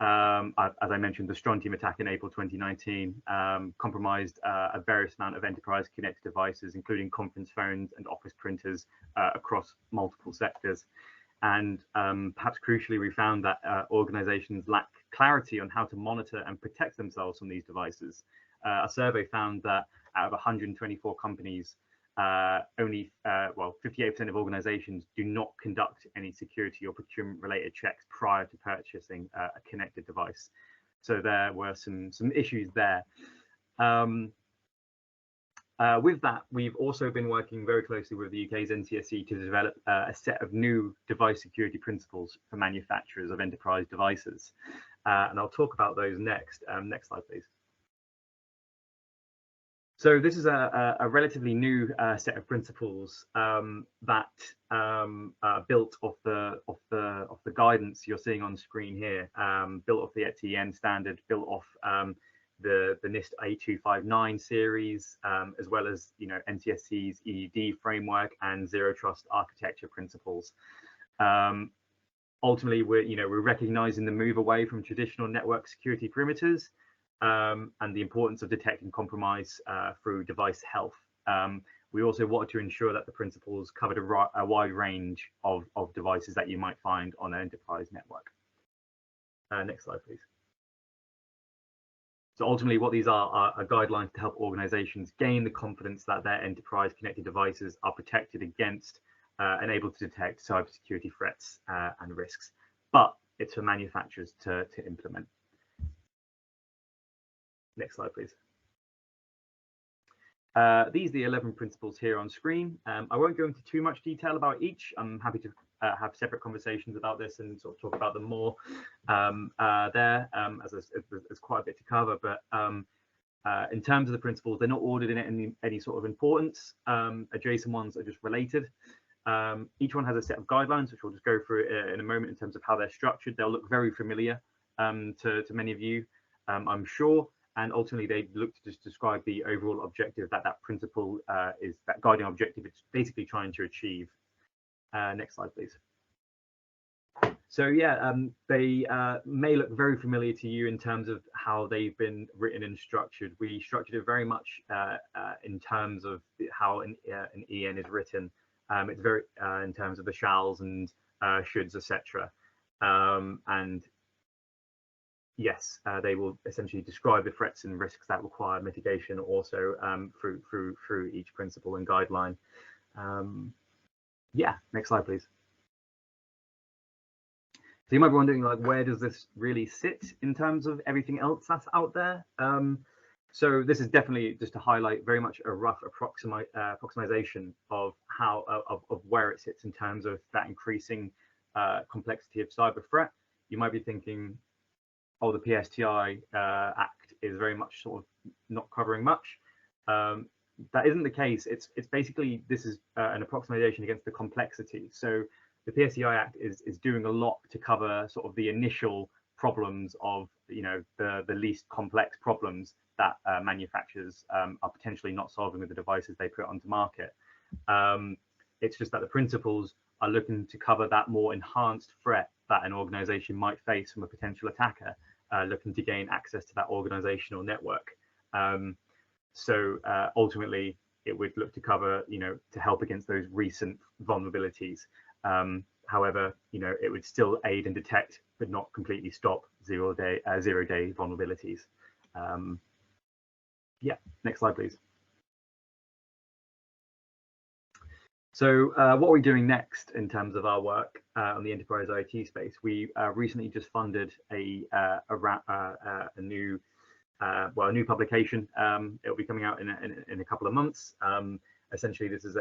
as I mentioned, the Strontium attack in April 2019 compromised a various amount of enterprise connected devices, including conference phones and office printers across multiple sectors. And perhaps crucially, we found that organizations lack clarity on how to monitor and protect themselves from these devices. A survey found that out of 124 companies, only 58% of organizations do not conduct any security or procurement related checks prior to purchasing a connected device. So there were some issues there. With that, we've also been working very closely with the UK's NCSC to develop a set of new device security principles for manufacturers of enterprise devices. And I'll talk about those next. Next slide, please. So this is a relatively new set of principles that built off the guidance you're seeing on screen here, built off the ETN standard, built off the NIST 8259 series, as well as NCSC's EUD framework and zero trust architecture principles. Ultimately, we're recognizing the move away from traditional network security perimeters and the importance of detecting compromise through device health. We also wanted to ensure that the principles covered a wide range of devices that you might find on an enterprise network. Next slide, please. So ultimately, what these are guidelines to help organizations gain the confidence that their enterprise connected devices are protected against and able to detect cybersecurity threats and risks. But it's for manufacturers to implement. Next slide, please. These are the 11 principles here on screen. I won't go into too much detail about each. I'm happy to have separate conversations about this and sort of talk about them more as there's quite a bit to cover. But in terms of the principles, they're not ordered in any sort of importance. Adjacent ones are just related. Each one has a set of guidelines, which we'll just go through in a moment in terms of how they're structured. They'll look very familiar to many of you, I'm sure. And ultimately, they look to just describe the overall objective that principle is, that guiding objective it's basically trying to achieve. Next slide, please. So yeah, they may look very familiar to you in terms of how they've been written and structured. We structured it very much in terms of how an EN is written. It's very in terms of the shalls and shoulds, etc. And yes, they will essentially describe the threats and risks that require mitigation also through each principle and guideline. Yeah, next slide, please. So you might be wondering, like, where does this really sit in terms of everything else that's out there? So this is definitely just to highlight very much a rough approximation of how of where it sits in terms of that increasing complexity of cyber threat. You might be thinking, oh, the PSTI Act is very much sort of not covering much. That isn't the case. It's basically, this is an approximation against the complexity. So the PSTI Act is doing a lot to cover sort of the initial problems of the least complex problems that manufacturers are potentially not solving with the devices they put onto market. It's just that the principles are looking to cover that more enhanced threat that an organization might face from a potential attacker looking to gain access to that organizational network. So ultimately, it would look to cover, to help against those recent vulnerabilities. However, it would still aid and detect, but not completely stop zero-day vulnerabilities. Yeah, next slide, please. So what are we doing next in terms of our work on the enterprise IoT space? We recently just funded a new publication. It'll be coming out in a couple of months. Essentially, this is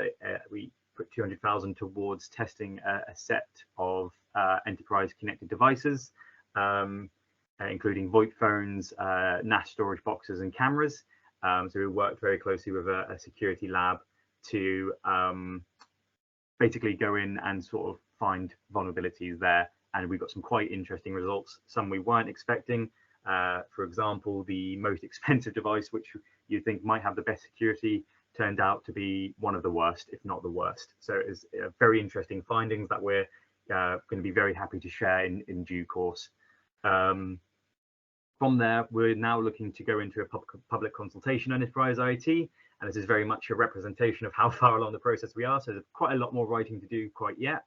we put 200,000 towards testing a set of enterprise connected devices, including VoIP phones, NAS storage boxes, and cameras. So we worked very closely with a security lab to basically go in and sort of find vulnerabilities there. And we got some quite interesting results, some we weren't expecting. For example, the most expensive device, which you think might have the best security, turned out to be one of the worst, if not the worst. So it's very interesting findings that we're going to be very happy to share in due course. From there, we're now looking to go into a public consultation on enterprise IoT, and this is very much a representation of how far along the process we are. So there's quite a lot more writing to do quite yet.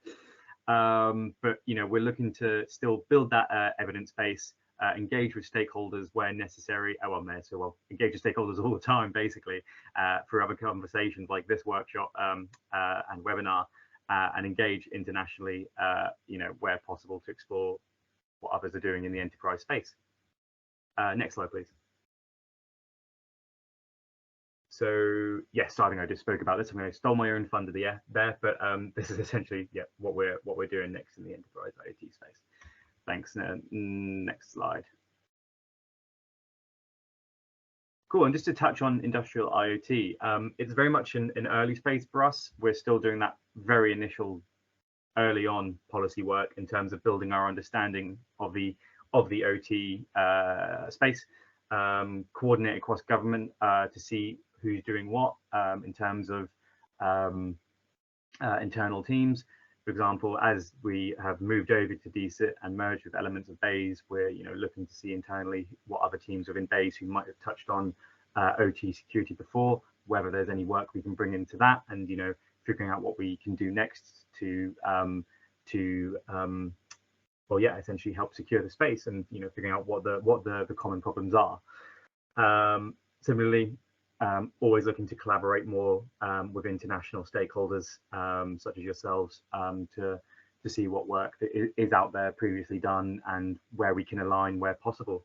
But we're looking to still build that evidence base, engage with stakeholders where necessary. Engage with stakeholders all the time, basically, for other conversations like this workshop and webinar, and engage internationally, where possible, to explore what others are doing in the enterprise space. Next slide, please. So yes, I think I just spoke about this. I stole my own thunder there, but this is essentially what we're doing next in the enterprise IoT space. Thanks. Next slide. Cool. And just to touch on industrial IoT, it's very much an early space for us. We're still doing that very initial, early on policy work in terms of building our understanding of the OT space, coordinate across government to see who's doing what in terms of internal teams. For example, as we have moved over to DCIT and merged with elements of BASE, we're looking to see internally what other teams within BASE who might have touched on OT security before, whether there's any work we can bring into that, and figuring out what we can do next to essentially help secure the space, and figuring out what the common problems are. Similarly, always looking to collaborate more with international stakeholders such as yourselves to see what work that is out there previously done and where we can align where possible.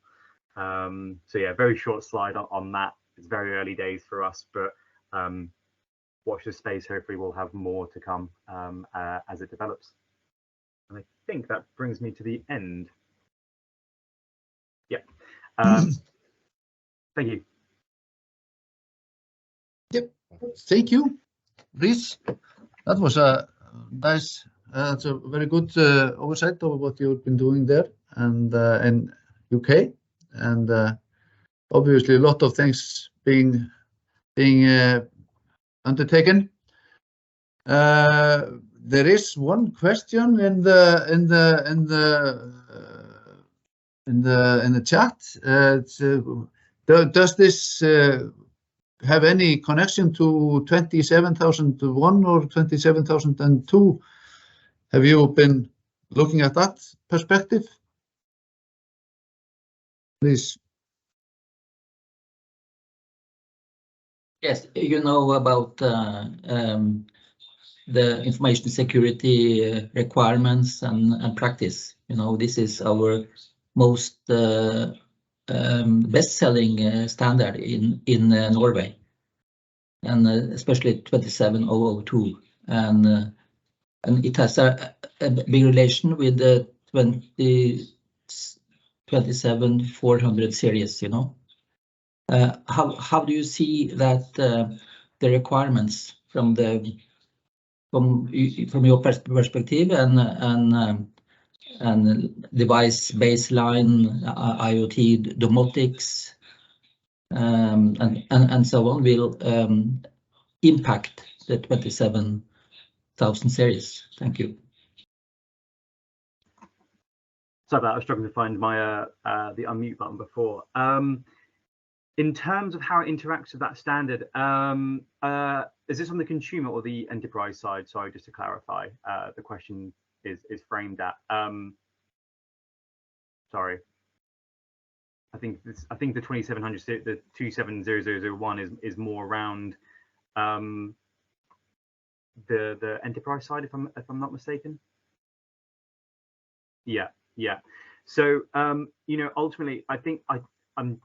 So yeah, very short slide on that. It's very early days for us, but watch this space. Hopefully we'll have more to come as it develops. And I think that brings me to the end. Yeah. Thank you. Yep. Thank you, Rhys. That was a nice, it's a very good oversight of what you've been doing there and in UK, and obviously a lot of things being undertaken. There is one question in the chat. Does this have any connection to 27001 or 27002? Have you been looking at that perspective? Please. Yes, about the information security requirements and practice. This is our most best-selling standard in Norway, and especially 27002, and it has a big relation with the 27400 series. How do you see that the requirements from your perspective and device baseline, IoT, domotics, and so on will impact the 27000 series? Thank you. Sorry, I was struggling to find my the unmute button before. In terms of how it interacts with that standard, is this on the consumer or the enterprise side? Sorry, just to clarify, the question is framed at. Sorry, I think the 2700, the 27001 is more around the enterprise side, if I'm not mistaken. Yeah. So ultimately, I think I'm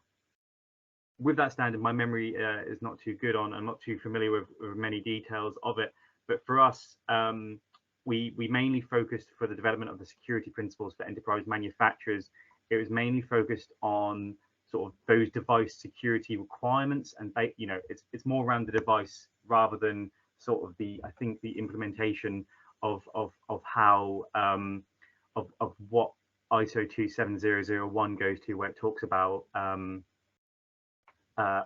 with that standard. My memory is not too good on. I'm not too familiar with many details of it. But for us, we mainly focused for the development of the security principles for enterprise manufacturers. It was mainly focused on sort of those device security requirements, and it's more around the device rather than sort of I think the implementation of how of what ISO 27001 goes to, where it talks about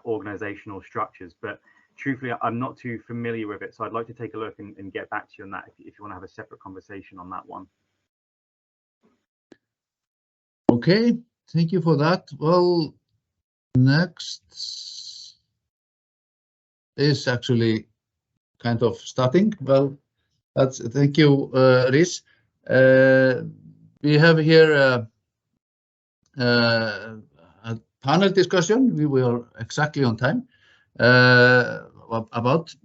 organizational structures. But truthfully, I'm not too familiar with it, so I'd like to take a look and get back to you on that if you want to have a separate conversation on that one. Okay, thank you for that. Well, next is actually kind of starting. Well, thank you, Rhys. We have here a panel discussion. We were exactly on time about.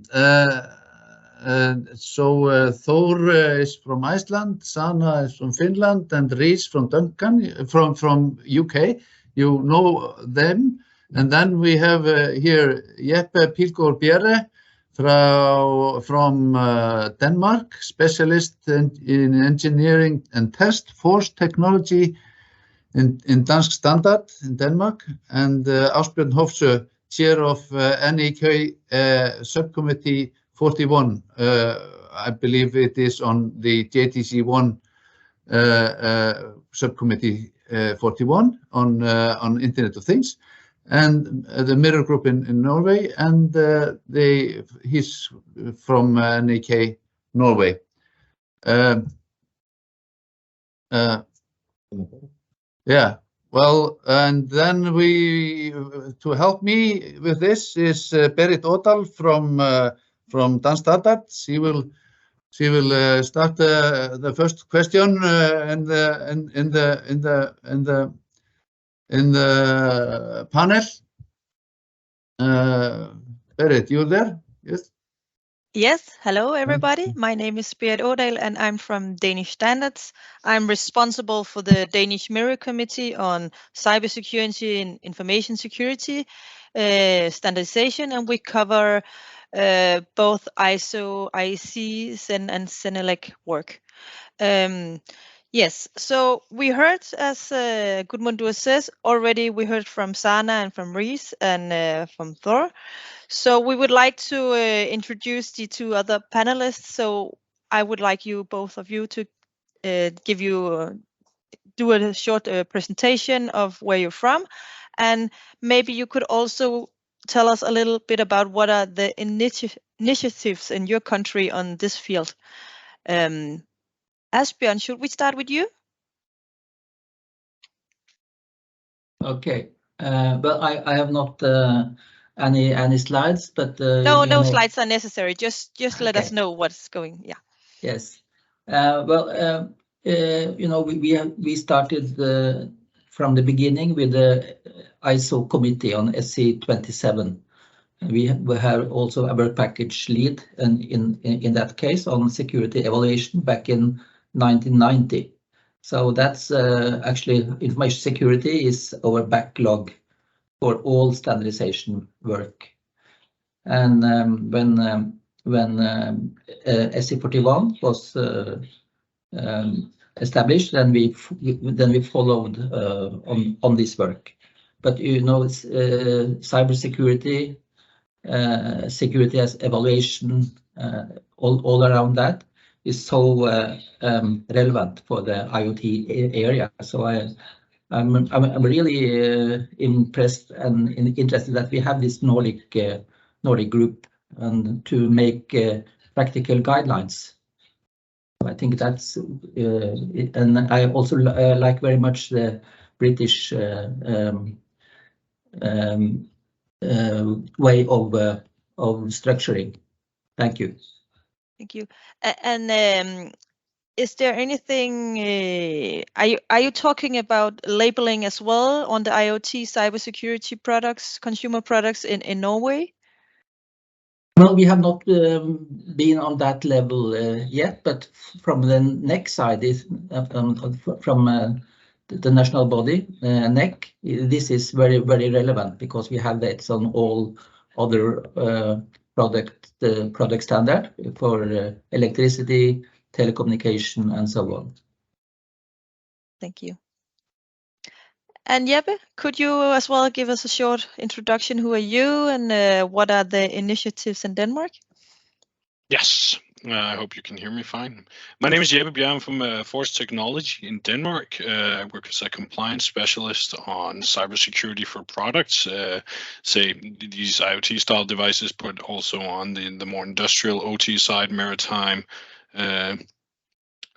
So Thor is from Iceland, Sana is from Finland, and Rhys from Duncan from UK. You know them. And then we have here Jeppe Pilgaard Bjerre from Denmark, specialist in engineering and test force technology in Dansk Standard in Denmark, and Asbjørn Hofsø, chair of NEK subcommittee 41. I believe it is on the JTC1 subcommittee 41 on Internet of Things, and the Mirror Group in Norway, and he's from NEK Norway. Yeah, well, and then to help me with this is Berit Odal from Dansk Standard. She will start the first question in the panel. Berit, you there? Yes. Yes, hello everybody. My name is Berit Odal and I'm from Danish Standards. I'm responsible for the Danish Mirror Committee on cybersecurity and information security standardization, and we cover both ISO, IEC, and CENELEC work. Yes, so we heard, as Gudmundur says, already we heard from Sana and from Rhys and from Thor. So we would like to introduce the two other panelists. So I would like you, both of you, to do a short presentation of where you're from, and maybe you could also tell us a little bit about what are the initiatives in your country on this field. Asbjørn, should we start with you? Okay. Well, I have not any slides, but no slides are necessary. Just let us know what's going. Yeah. Yes. Well, we started from the beginning with the ISO committee on SC 27. We have also a work package lead, and in that case on security evaluation back in 1990. So that's actually information security is our backlog for all standardization work. And when SC 41 was established, then we followed on this work. But it's cybersecurity, security as evaluation, all around that is so relevant for the IoT area. So I'm really impressed and interested that we have this Nordic group and to make practical guidelines. I think that's and I also like very much the British way of structuring. Thank you. Thank you. And is there anything? Are you talking about labeling as well on the IoT cybersecurity products, consumer products in Norway? Well, we have not been on that level yet, but from the NEC side, from the national body, NEC, this is very, very relevant because we have that on all other product standard for electricity, telecommunication, and so on. Thank you. And Jeppe, could you as well give us a short introduction? Who are you and what are the initiatives in Denmark? Yes, I hope you can hear me fine. My name is Jeppe Bjerg. I'm from Forest Technology in Denmark. I work as a compliance specialist on cybersecurity for products, say these IoT style devices, but also on the more industrial OT side, maritime,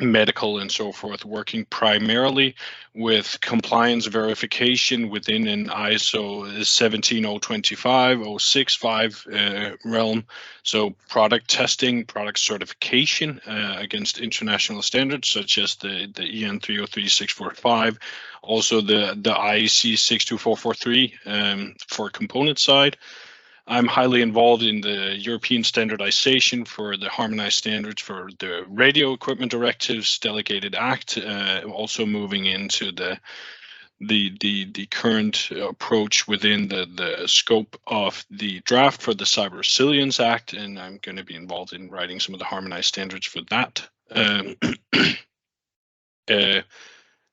medical and so forth, working primarily with compliance verification within an ISO 17025 realm. So product testing, product certification against international standards such as the EN 303645, also the IEC 62443 for component side. I'm highly involved in the European standardization for the harmonized standards for the radio equipment directives delegated act, also moving into the current approach within the scope of the draft for the Cyber Resilience Act, and I'm going to be involved in writing some of the harmonized standards for that.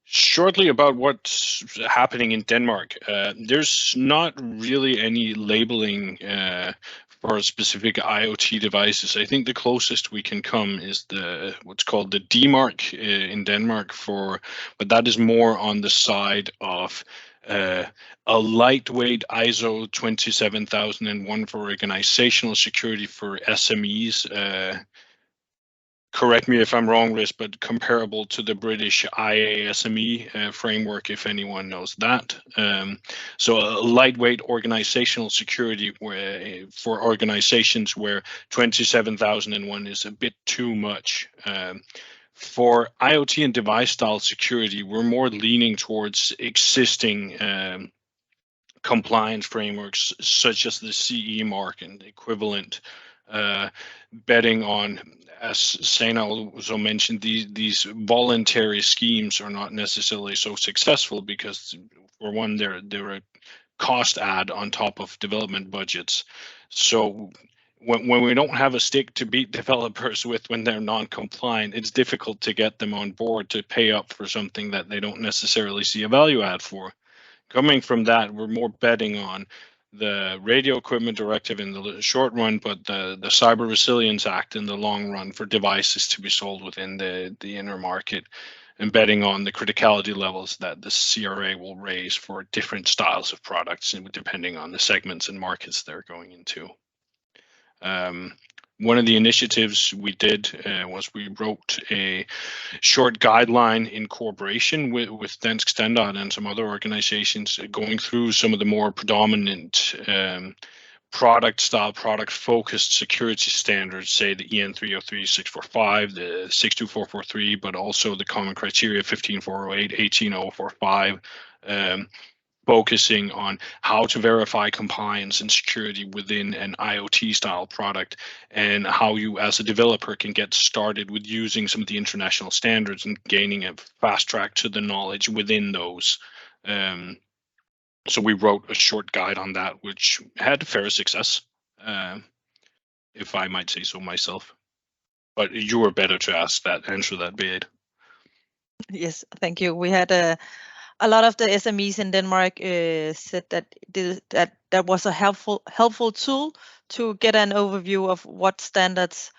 Shortly about what's happening in Denmark, there's not really any labeling for specific IoT devices. I think the closest we can come is what's called the D-mark in Denmark but that is more on the side of a lightweight ISO 27001 for organizational security for SMEs. Correct me if I'm wrong, Riz, but comparable to the British IASME framework, if anyone knows that. So a lightweight organizational security for organizations where 27001 is a bit too much. For IoT and device style security, we're more leaning towards existing compliance frameworks such as the CE mark and equivalent, betting on, as Sana also mentioned, these voluntary schemes are not necessarily so successful because, for one, they're a cost add on top of development budgets. So when we don't have a stick to beat developers with when they're non-compliant, it's difficult to get them on board to pay up for something that they don't necessarily see a value add for. Coming from that, we're more betting on the radio equipment directive in the short run, but the Cyber Resilience Act in the long run for devices to be sold within the inner market, and betting on the criticality levels that the CRA will raise for different styles of products, and depending on the segments and markets they're going into. One of the initiatives we did was we wrote a short guideline in cooperation with Dansk Standard and some other organizations, going through some of the more predominant product-focused security standards, say the EN 303645, the 62443, but also the common criteria 15408, 18045, focusing on how to verify compliance and security within an IoT style product, and how you as a developer can get started with using some of the international standards and gaining a fast track to the knowledge within those. So we wrote a short guide on that, which had fair success, if I might say so myself. But you were better to answer that, Beat. Yes, thank you. We had a lot of the SMEs in Denmark said that was a helpful tool to get an overview of what standards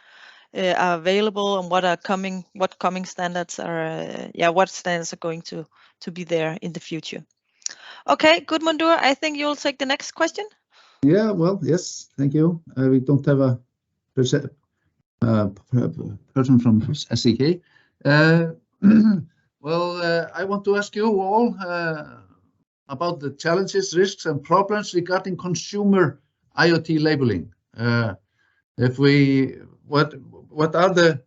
are available and what coming standards are. What standards are going to be there in the future. Okay, good, Mundur. I think you'll take the next question. Yeah, well, yes, thank you. We don't have a person from SEK. Well, I want to ask you all about the challenges, risks, and problems regarding consumer IoT labeling. What are the,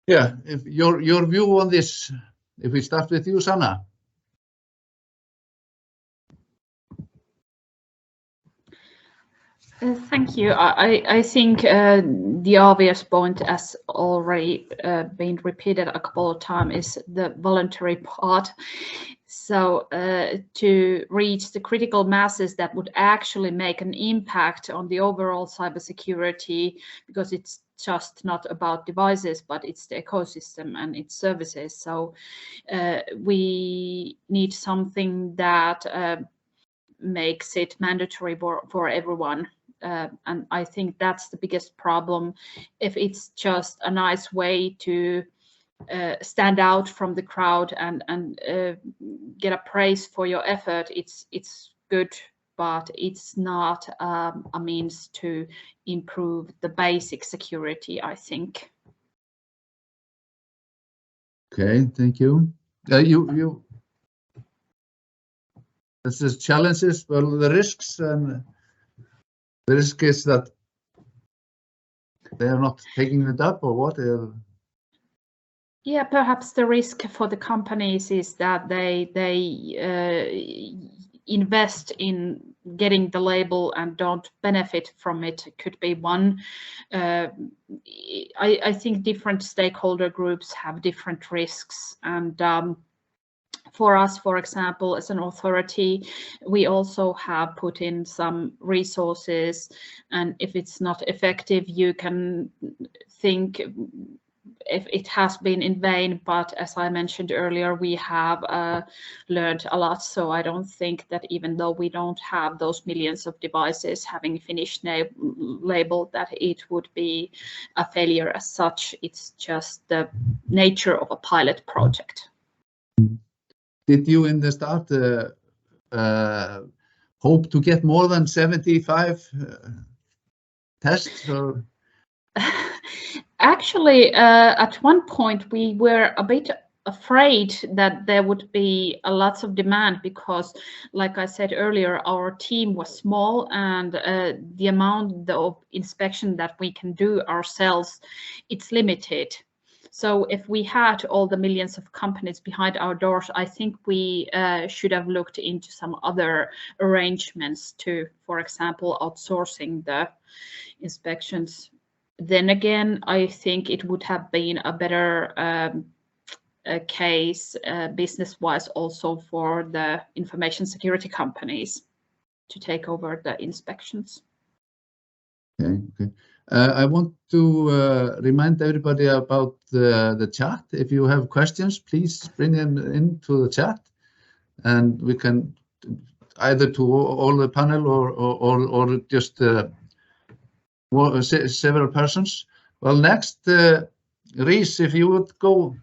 if your view on this? If we start with you, Sana. Thank you. I think the obvious point, as already been repeated a couple of times, is the voluntary part. So to reach the critical masses that would actually make an impact on the overall cybersecurity, because it's just not about devices, but it's the ecosystem and its services. So we need something that makes it mandatory for everyone. And I think that's the biggest problem. If it's just a nice way to stand out from the crowd and get a praise for your effort, it's good, but it's not a means to improve the basic security, I think. Okay, thank you. This is challenges. Well, the risks, and the risk is that they are not taking it up, or what? Yeah, perhaps the risk for the companies is that they invest in getting the label and don't benefit from it. Could be one. I think different stakeholder groups have different risks, and for us, for example, as an authority, we also have put in some resources, and if it's not effective, you can think if it has been in vain, but as I mentioned earlier, we have learned a lot. So I don't think that even though we don't have those millions of devices having finished label, that it would be a failure as such. It's just the nature of a pilot project. Did you in the start hope to get more than 75 tests? Or? Actually, at one point we were a bit afraid that there would be a lot of demand because, like I said earlier, our team was small, and the amount of inspection that we can do ourselves, it's limited. So if we had all the millions of companies behind our doors, I think we should have looked into some other arrangements to, for example, outsourcing the inspections. Then again, I think it would have been a better case business-wise also for the information security companies to take over the inspections. Okay. I want to remind everybody about the chat. If you have questions, please bring them into the chat, and we can either to all the panel or just several persons. Well, next, Rhys, if you would go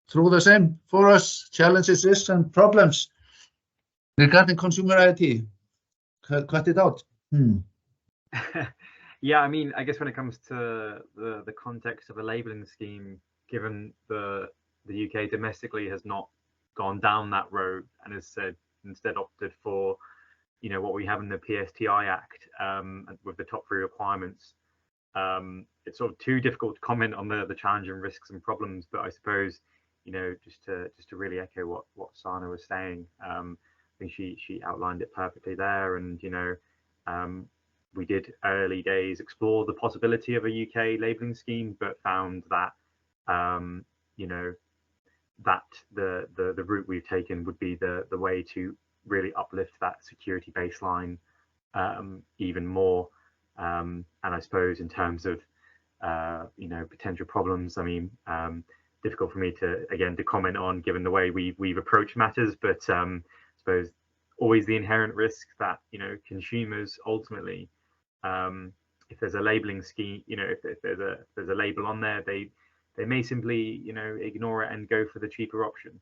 through the same for us, challenges, risks, and problems regarding consumer IoT. Cut it out. Yeah, I mean, I guess when it comes to the context of a labeling scheme, given the UK domestically has not gone down that road and has said instead opted for, you know, what we have in the PSTI Act with the top 3 requirements. It's sort of too difficult to comment on the challenge and risks and problems, but I suppose, you know, just to really echo what Sana was saying, I think she outlined it perfectly there. And you know, we did early days explore the possibility of a UK labeling scheme, but found that you know, that the route we've taken would be the way to really uplift that security baseline even more. And I suppose in terms of you know, potential problems, I mean, difficult for me to comment on given the way we've approached matters, but I suppose always the inherent risk that, you know, consumers ultimately, if there's a labeling scheme, you know, if there's a label on there, they may simply, you know, ignore it and go for the cheaper option,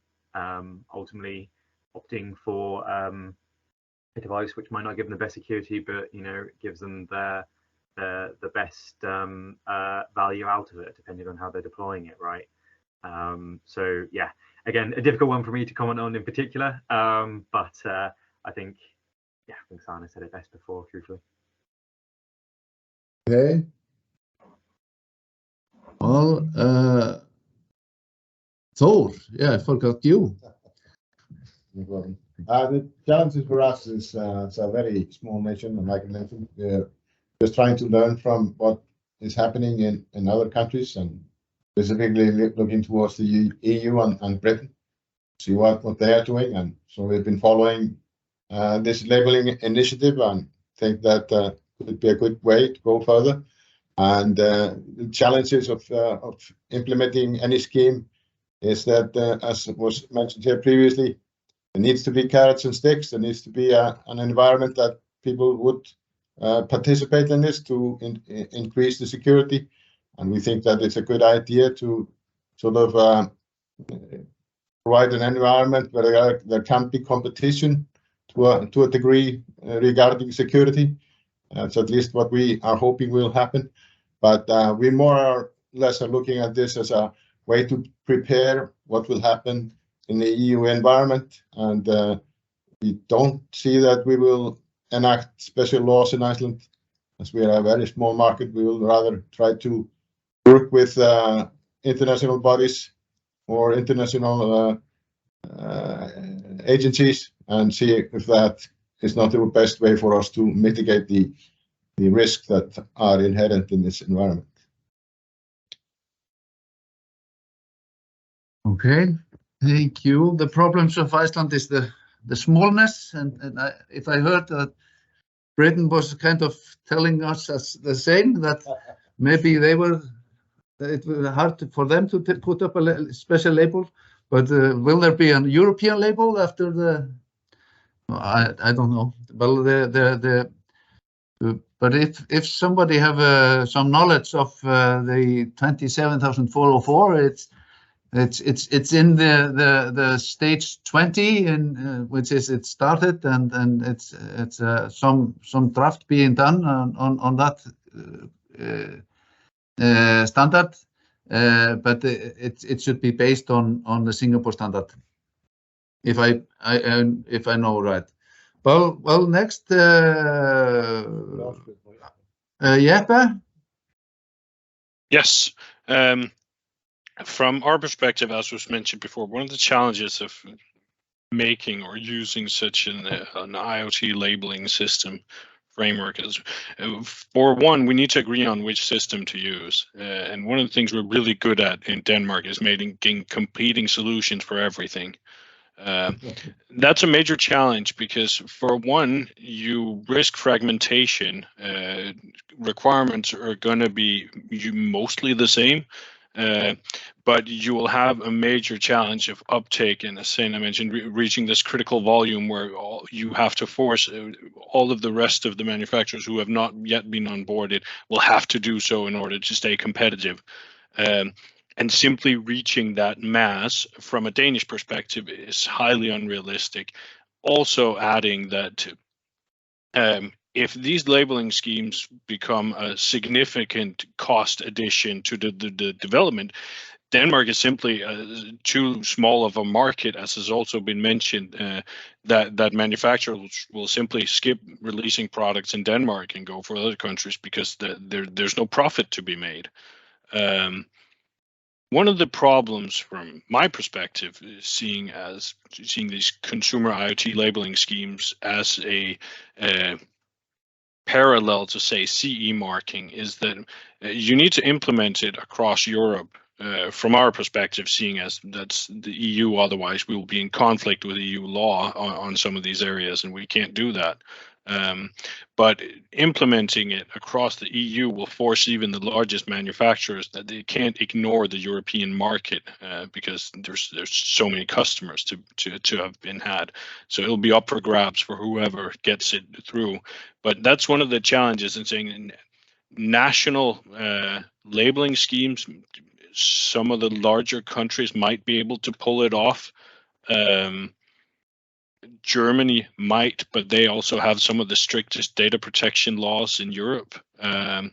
ultimately opting for a device which might not give them the best security, but, you know, gives them the best value out of it, depending on how they're deploying it, right? So yeah, again, a difficult one for me to comment on in particular, but I think Sana said it best before, truthfully. Okay. Well, Thor, yeah, I forgot you. No problem. The challenges for us is it's a very small nation, and like I mentioned, we're just trying to learn from what is happening in other countries, and specifically looking towards the EU and Britain, see what they are doing. And so we've been following this labeling initiative and think that could be a good way to go further. And the challenges of implementing any scheme is that, as was mentioned here previously, there needs to be carrots and sticks. There needs to be an environment that people would participate in this to increase the security. And we think that it's a good idea to sort of provide an environment where there can be competition to a degree regarding security. That's at least what we are hoping will happen. But we more or less are looking at this as a way to prepare what will happen in the EU environment. And we don't see that we will enact special laws in Iceland. As we are a very small market, we will rather try to work with international bodies or international agencies and see if that is not the best way for us to mitigate the risks that are inherent in this environment. Okay, thank you. The problems of Iceland is the smallness, and if I heard that Britain was kind of telling us as the same, that maybe it was hard for them to put up a special label, but will there be a European label after the? I don't know. Well, but if somebody have some knowledge of the 27,404, it's in the stage 20, in which is it started, and it's some draft being done on that standard, but it should be based on the Singapore standard, if I know right. Well, next, Jeppe? Yes. From our perspective, as was mentioned before, one of the challenges of making or using such an IoT labeling system framework is, for one, we need to agree on which system to use. And one of the things we're really good at in Denmark is making competing solutions for everything. That's a major challenge because, for one, you risk fragmentation. Requirements are going to be mostly the same, but you will have a major challenge of uptake, and as I mentioned, reaching this critical volume where you have to force all of the rest of the manufacturers who have not yet been onboarded will have to do so in order to stay competitive. And simply reaching that mass from a Danish perspective is highly unrealistic. Also adding that if these labeling schemes become a significant cost addition to the development, Denmark is simply too small of a market, as has also been mentioned, that manufacturers will simply skip releasing products in Denmark and go for other countries because there's no profit to be made. One of the problems from my perspective is seeing these consumer IoT labeling schemes as a parallel to, say, CE marking is that you need to implement it across Europe. From our perspective, seeing as that's the EU, otherwise we will be in conflict with EU law on some of these areas, and we can't do that. But implementing it across the EU will force even the largest manufacturers that they can't ignore the European market because there's so many customers to have been had. So it'll be up for grabs for whoever gets it through. But that's one of the challenges in saying national labeling schemes. Some of the larger countries might be able to pull it off. Germany might, but they also have some of the strictest data protection laws in Europe. And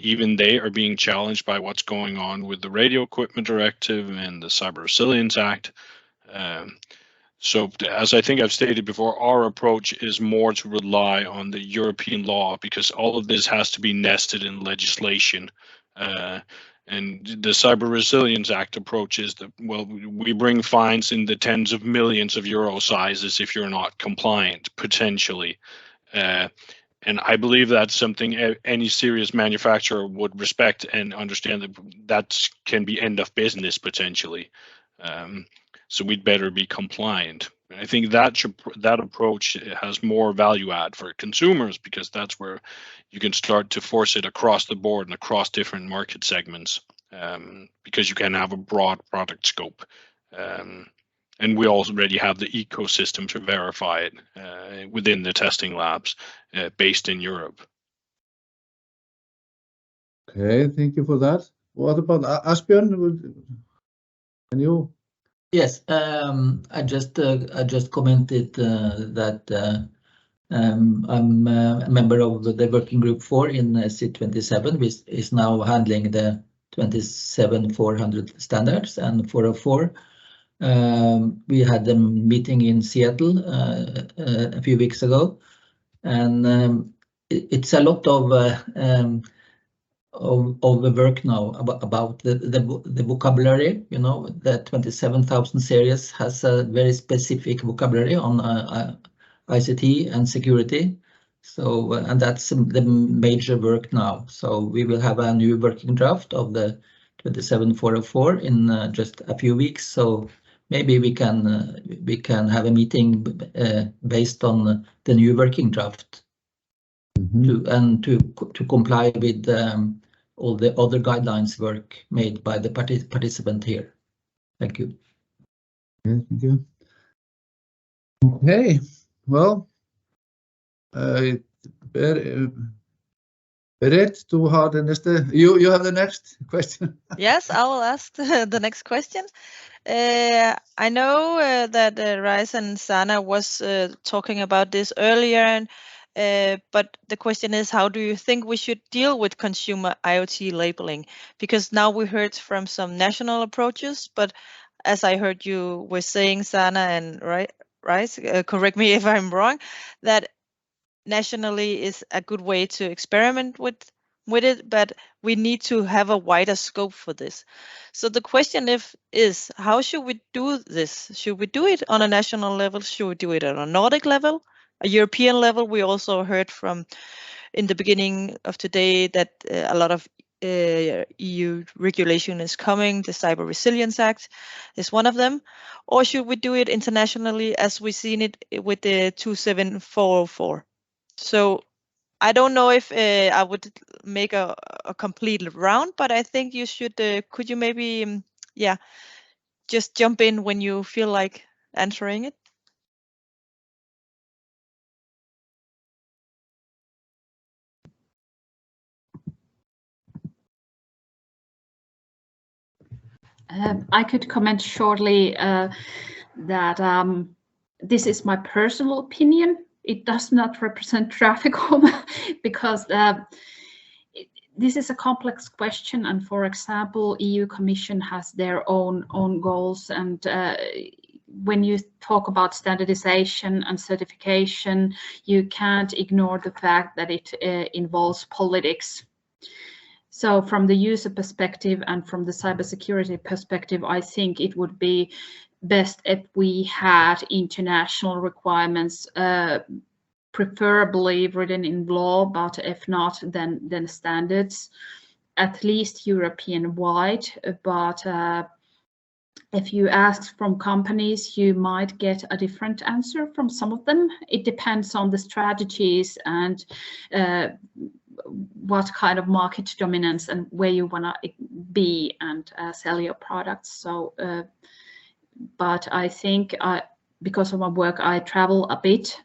even they are being challenged by what's going on with the Radio Equipment Directive and the Cyber Resilience Act. So as I think I've stated before, our approach is more to rely on the European law because all of this has to be nested in legislation. And the Cyber Resilience Act approach is that, well, we bring fines in the tens of millions of euro sizes if you're not compliant, potentially. And I believe that's something any serious manufacturer would respect and understand that can be end of business potentially. so we'd better be compliant. I think that approach has more value add for consumers, because that's where you can start to force it across the board and across different market segments, because you can have a broad product scope. And we already have the ecosystem to verify it within the testing labs based in Europe. Okay, thank you for that. What about Asbjørn? Can you? Yes, I just commented that I'm a member of the working group 4 in C27, which is now handling the 27400 standards and 404. We had a meeting in Seattle a few weeks ago, and it's a lot of the work now about the vocabulary. You know, the 27000 series has a very specific vocabulary on ICT and security. So, and that's the major work now. So we will have a new working draft of the 27404 in just a few weeks. So maybe we can have a meeting based on the new working draft to comply with all the other guidelines work made by the participant here. Thank you. Okay, thank you. Okay, well, Berit, du har den næste. You have the next question. Yes, I will ask the next question. I know that Rais and Sana was talking about this earlier, but the question is, how do you think we should deal with consumer IoT labeling? Because now we heard from some national approaches, but as I heard you were saying, Sana and Rais, correct me if I'm wrong, that nationally is a good way to experiment with it, but we need to have a wider scope for this. So the question is how should we do this? Should we do it on a national level? Should we do it on a Nordic level, a European level? We also heard from in the beginning of today that a lot of EU regulation is coming. The Cyber Resilience Act is one of them. Or should we do it internationally as we've seen it with the 27404? So I don't know if I would make a complete round, but I think you should, could you maybe, just jump in when you feel like answering it? I could comment shortly that this is my personal opinion. It does not represent Traficom because this is a complex question. And for example, EU Commission has their own goals. And when you talk about standardization and certification, you can't ignore the fact that it involves politics. So from the user perspective and from the cybersecurity perspective, I think it would be best if we had international requirements, preferably written in law, but if not, then standards, at least European-wide. But if you ask from companies, you might get a different answer from some of them. It depends on the strategies and what kind of market dominance and where you want to be and sell your products. So, but I think because of my work, I travel a bit,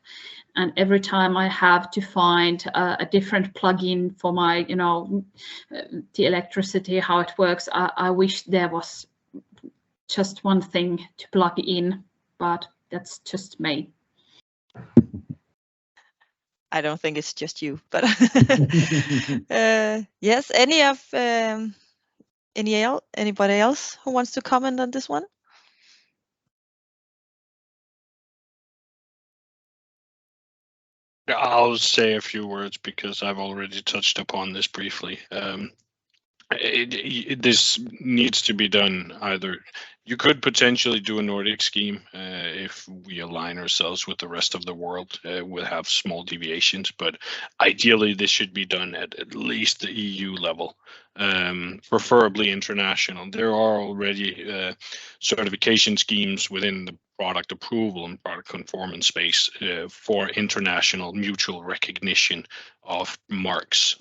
and every time I have to find a different plugin for my, the electricity, how it works, I wish there was just one thing to plug in, but that's just me. I don't think it's just you, but yes. Anybody else who wants to comment on this one? I'll say a few words because I've already touched upon this briefly. This needs to be done either You could potentially do a Nordic scheme if we align ourselves with the rest of the world. We'll have small deviations, but ideally this should be done at least the EU level, preferably international. There are already certification schemes within the product approval and product conformance space for international mutual recognition of marks.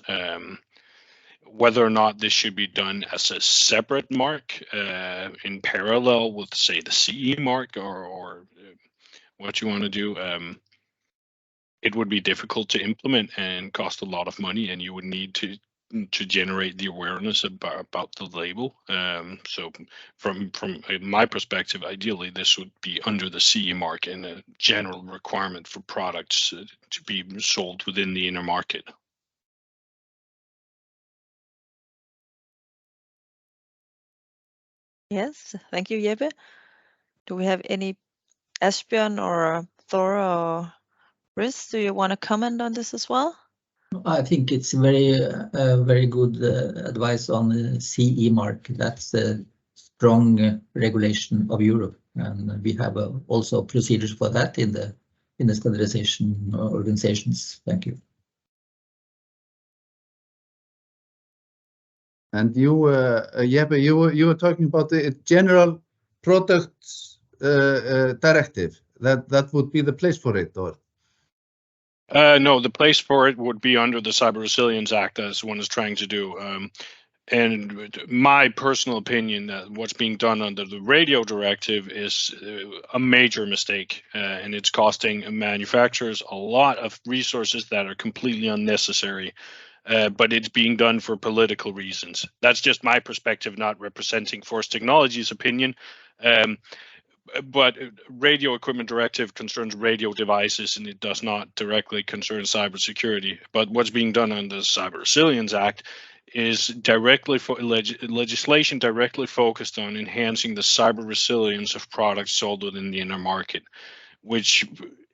Whether or not this should be done as a separate mark in parallel with, say, the CE mark or what you want to do, it would be difficult to implement and cost a lot of money, and you would need to generate the awareness about the label. So from my perspective, ideally this would be under the CE mark and a general requirement for products to be sold within the inner market. Yes, thank you, Jeppe. Do we have any Asbjørn or Thor or Riz? Do you want to comment on this as well? I think it's very good advice on the CE mark. That's a strong regulation of Europe, and we have also procedures for that in the standardization organizations. Thank you. And you, Jeppe, you were talking about the general products directive. That would be the place for it, or? No, the place for it would be under the Cyber Resilience Act, as one is trying to do. And my personal opinion, what's being done under the radio directive is a major mistake, and it's costing manufacturers a lot of resources that are completely unnecessary. But it's being done for political reasons. That's just my perspective, not representing Force Technologies' opinion. But radio equipment directive concerns radio devices, and it does not directly concern cybersecurity. But what's being done under the Cyber Resilience Act is directly for legislation directly focused on enhancing the cyber resilience of products sold within the inner market, which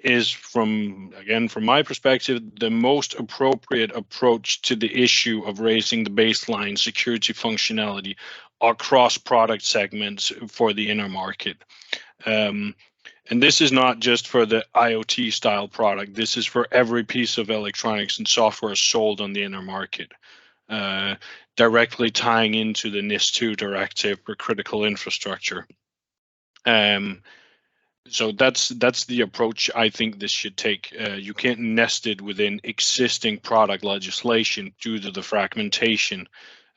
is, from my perspective, the most appropriate approach to the issue of raising the baseline security functionality across product segments for the inner market. And this is not just for the IoT style product. This is for every piece of electronics and software sold on the inner market, directly tying into the NIS2 directive for critical infrastructure. So that's the approach I think this should take. You can't nest it within existing product legislation due to the fragmentation.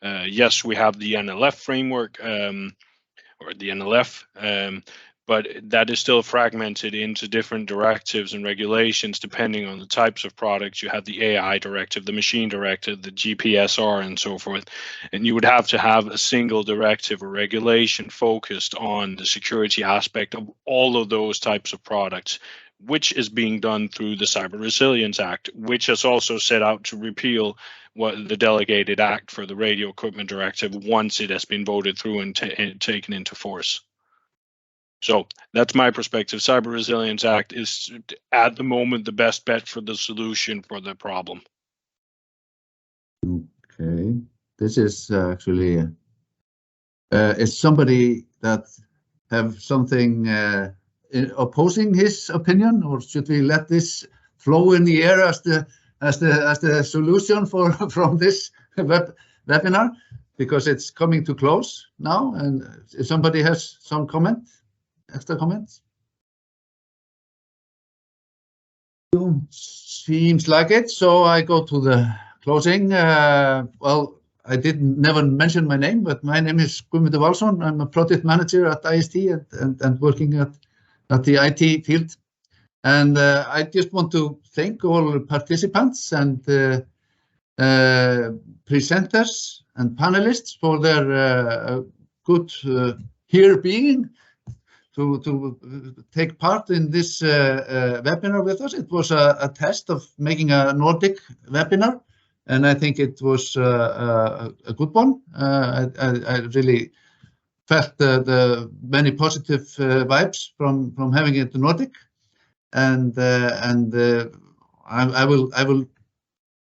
Yes, we have the NLF framework, or the NLF, but that is still fragmented into different directives and regulations depending on the types of products. You have the AI directive, the machine directive, the GPSR, and so forth. And you would have to have a single directive or regulation focused on the security aspect of all of those types of products, which is being done through the Cyber Resilience Act, which has also set out to repeal what the delegated act for the radio equipment directive once it has been voted through and taken into force. So that's my perspective. Cyber Resilience Act is at the moment the best bet for the solution for the problem. Okay, this is actually is somebody that have something opposing his opinion, or should we let this flow in the air as the solution from this webinar, because it's coming to close now, and if somebody has some extra comments? Seems like it, so I go to the closing. Well, I never mention my name, but my name is Guðmundur Valsson. I'm a project manager at IST and working at the IT field. And I just want to thank all participants and presenters and panelists for their good here being to take part in this webinar with us. It was a test of making a Nordic webinar, and I think it was a good one. I really felt the many positive vibes from having it Nordic, and I will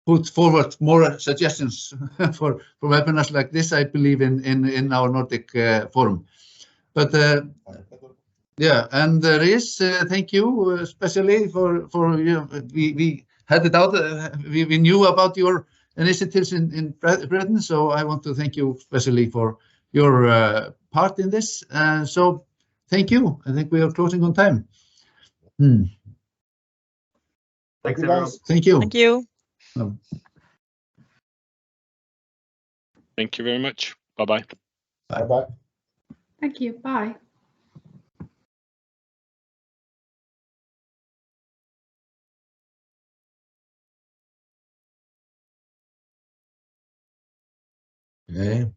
put forward more suggestions for webinars like this. I believe in our Nordic forum. But yeah, and Rhys, thank you especially for we had it out. We knew about your initiatives in Britain, so I want to thank you especially for your part in this. So thank you. I think we are closing on time. Thanks, everyone. Thank you. Thank you. Thank you very much. Bye-bye. Bye-bye. Thank you. Bye. Okay.